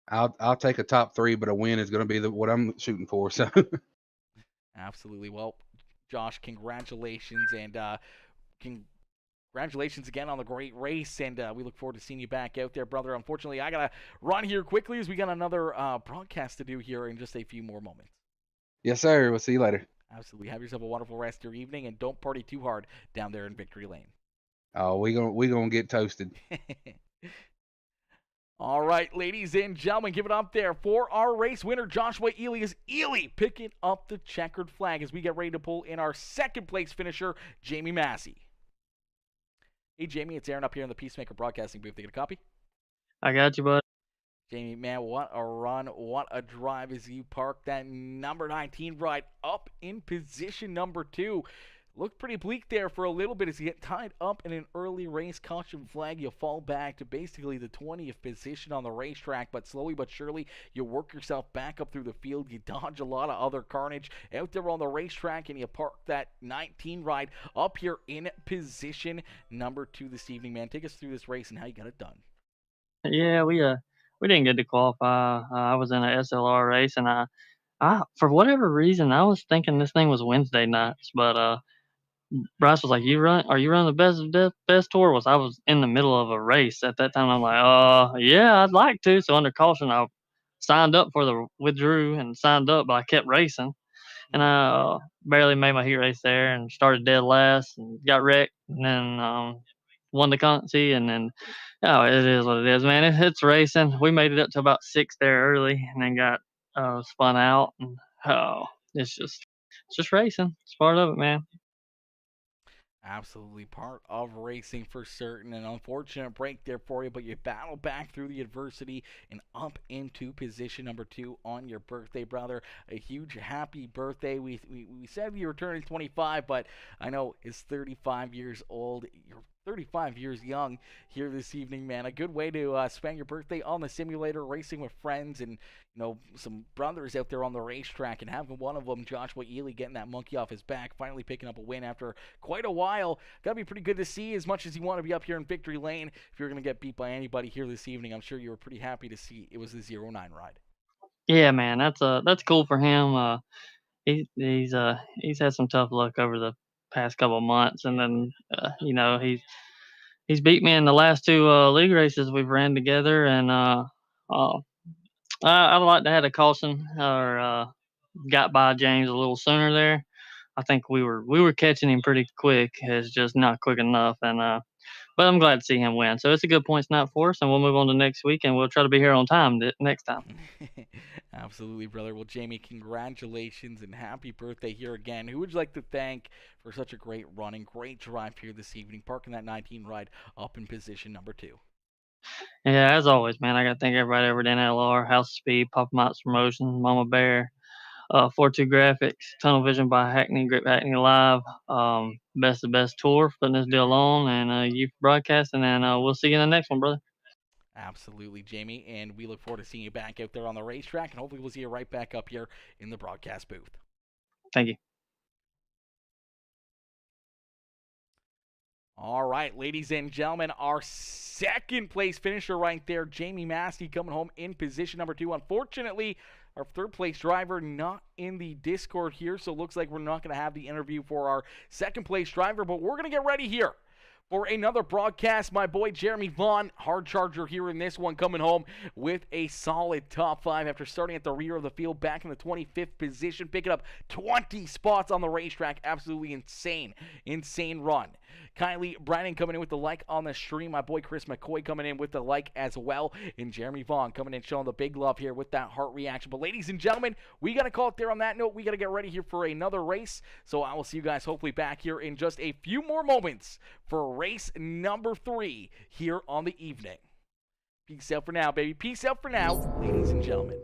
I'll take a top 3, but a win is going to be what I'm shooting for. So, absolutely. Well, Josh, congratulations, and Congratulations again on the great race, and we look forward to seeing you back out there, brother. Unfortunately, I got to run here quickly as we got another broadcast to do here in just a few more moments. Yes, sir. We'll see you later. Absolutely. Have yourself a wonderful rest of your evening, and don't party too hard down there in Victory Lane. Oh, we gonna get toasted. All right, ladies and gentlemen, give it up there for our race winner, Joshua Ely. Is Ely picking up the checkered flag as we get ready to pull in our second place finisher, Jamie Massey. Hey, Jamie, it's Aaron up here in the PeaceMaker Broadcasting booth. They get a copy? I got you, bud. Jamie, man, what a run, what a drive as you park that number 19 ride up in position number 2. Looked pretty bleak there for a little bit as you get tied up in an early race caution flag. You fall back to basically the 20th position on the racetrack, but slowly but surely you work yourself back up through the field. You dodge a lot of other carnage out there on the racetrack, and you park that 19 ride up here in position number 2 this evening, man. Take us through this race and how you got it done. Yeah, we didn't get to qualify. I was in a SLR race, and I for whatever reason I was thinking this thing was Wednesday nights, but Bryce was like, Are you running the best tour?" I was in the middle of a race at that time. I'm like, yeah, I'd like to." So under caution, I signed up for the withdrew and signed up, but I kept racing, and I barely made my heat race there, and started dead last, and got wrecked, and then won the Conti, and then it is what it is, man. It's racing. We made it up to about 6 there early, and then got spun out, and it's just racing. It's part of it, man. Absolutely part of racing for certain. An unfortunate break there for you, but you battle back through the adversity and up into position number 2 on your birthday, brother. A huge happy birthday. We said you were turning 25, but I know it's 35 years old. You're 35 years young here this evening, man. A good way to spend your birthday on the simulator, racing with friends and some brothers out there on the racetrack, and having one of them, Joshua Ely, getting that monkey off his back, finally picking up a win after quite a while. Gotta be pretty good to see. As much as you want to be up here in Victory Lane, if you're gonna get beat by anybody here this evening, I'm sure you were pretty happy to see it was the 09 ride. Yeah, man, that's cool for him. He's had some tough luck over the past couple of months, and then he's beat me in the last 2 league races we've ran together, and I'd like to have a caution or got by James a little sooner there. I think we were catching him pretty quick. It's just not quick enough, and but I'm glad to see him win. So it's a good points night for us, and we'll move on to next week, and we'll try to be here on time next time. Absolutely, brother. Well, Jamie, congratulations and happy birthday here again. Who would you like to thank for such a great running, great drive here this evening, parking that 19 ride up in position number 2? Yeah, as always, man, I got to thank everybody over at NLR, House of Speed, Papa Mott's Promotions, Mama Bear, 42 Graphics, Tunnel Vision by Hackney, Grip Hackney Live, Best of Best Tour for putting this deal on, and you for broadcasting, and we'll see you in the next one, brother. Absolutely, Jamie, and we look forward to seeing you back out there on the racetrack, and hopefully we'll see you right back up here in the broadcast booth. Thank you. All right, ladies and gentlemen, our second place finisher right there, Jamie Massey, coming home in position number 2. Unfortunately, our third place driver not in the Discord here, so it looks like we're not going to have the interview for our second place driver, but we're going to get ready here for another broadcast. My boy Jeremy Vaughn, hard charger here in this one, coming home with a solid top 5 after starting at the rear of the field, back in the 25th position, picking up 20 spots on the racetrack. Absolutely insane run. Kylie Brennan coming in with the like on the stream. My boy Chris McCoy coming in with the like as well. And Jeremy Vaughn coming in showing the big love here with that heart reaction. But ladies and gentlemen, we got to call it there on that note. We got to get ready here for another race. So I will see you guys hopefully back here in just a few more moments for race number 3 here on the evening. Peace out for now, baby. Peace out for now, ladies and gentlemen.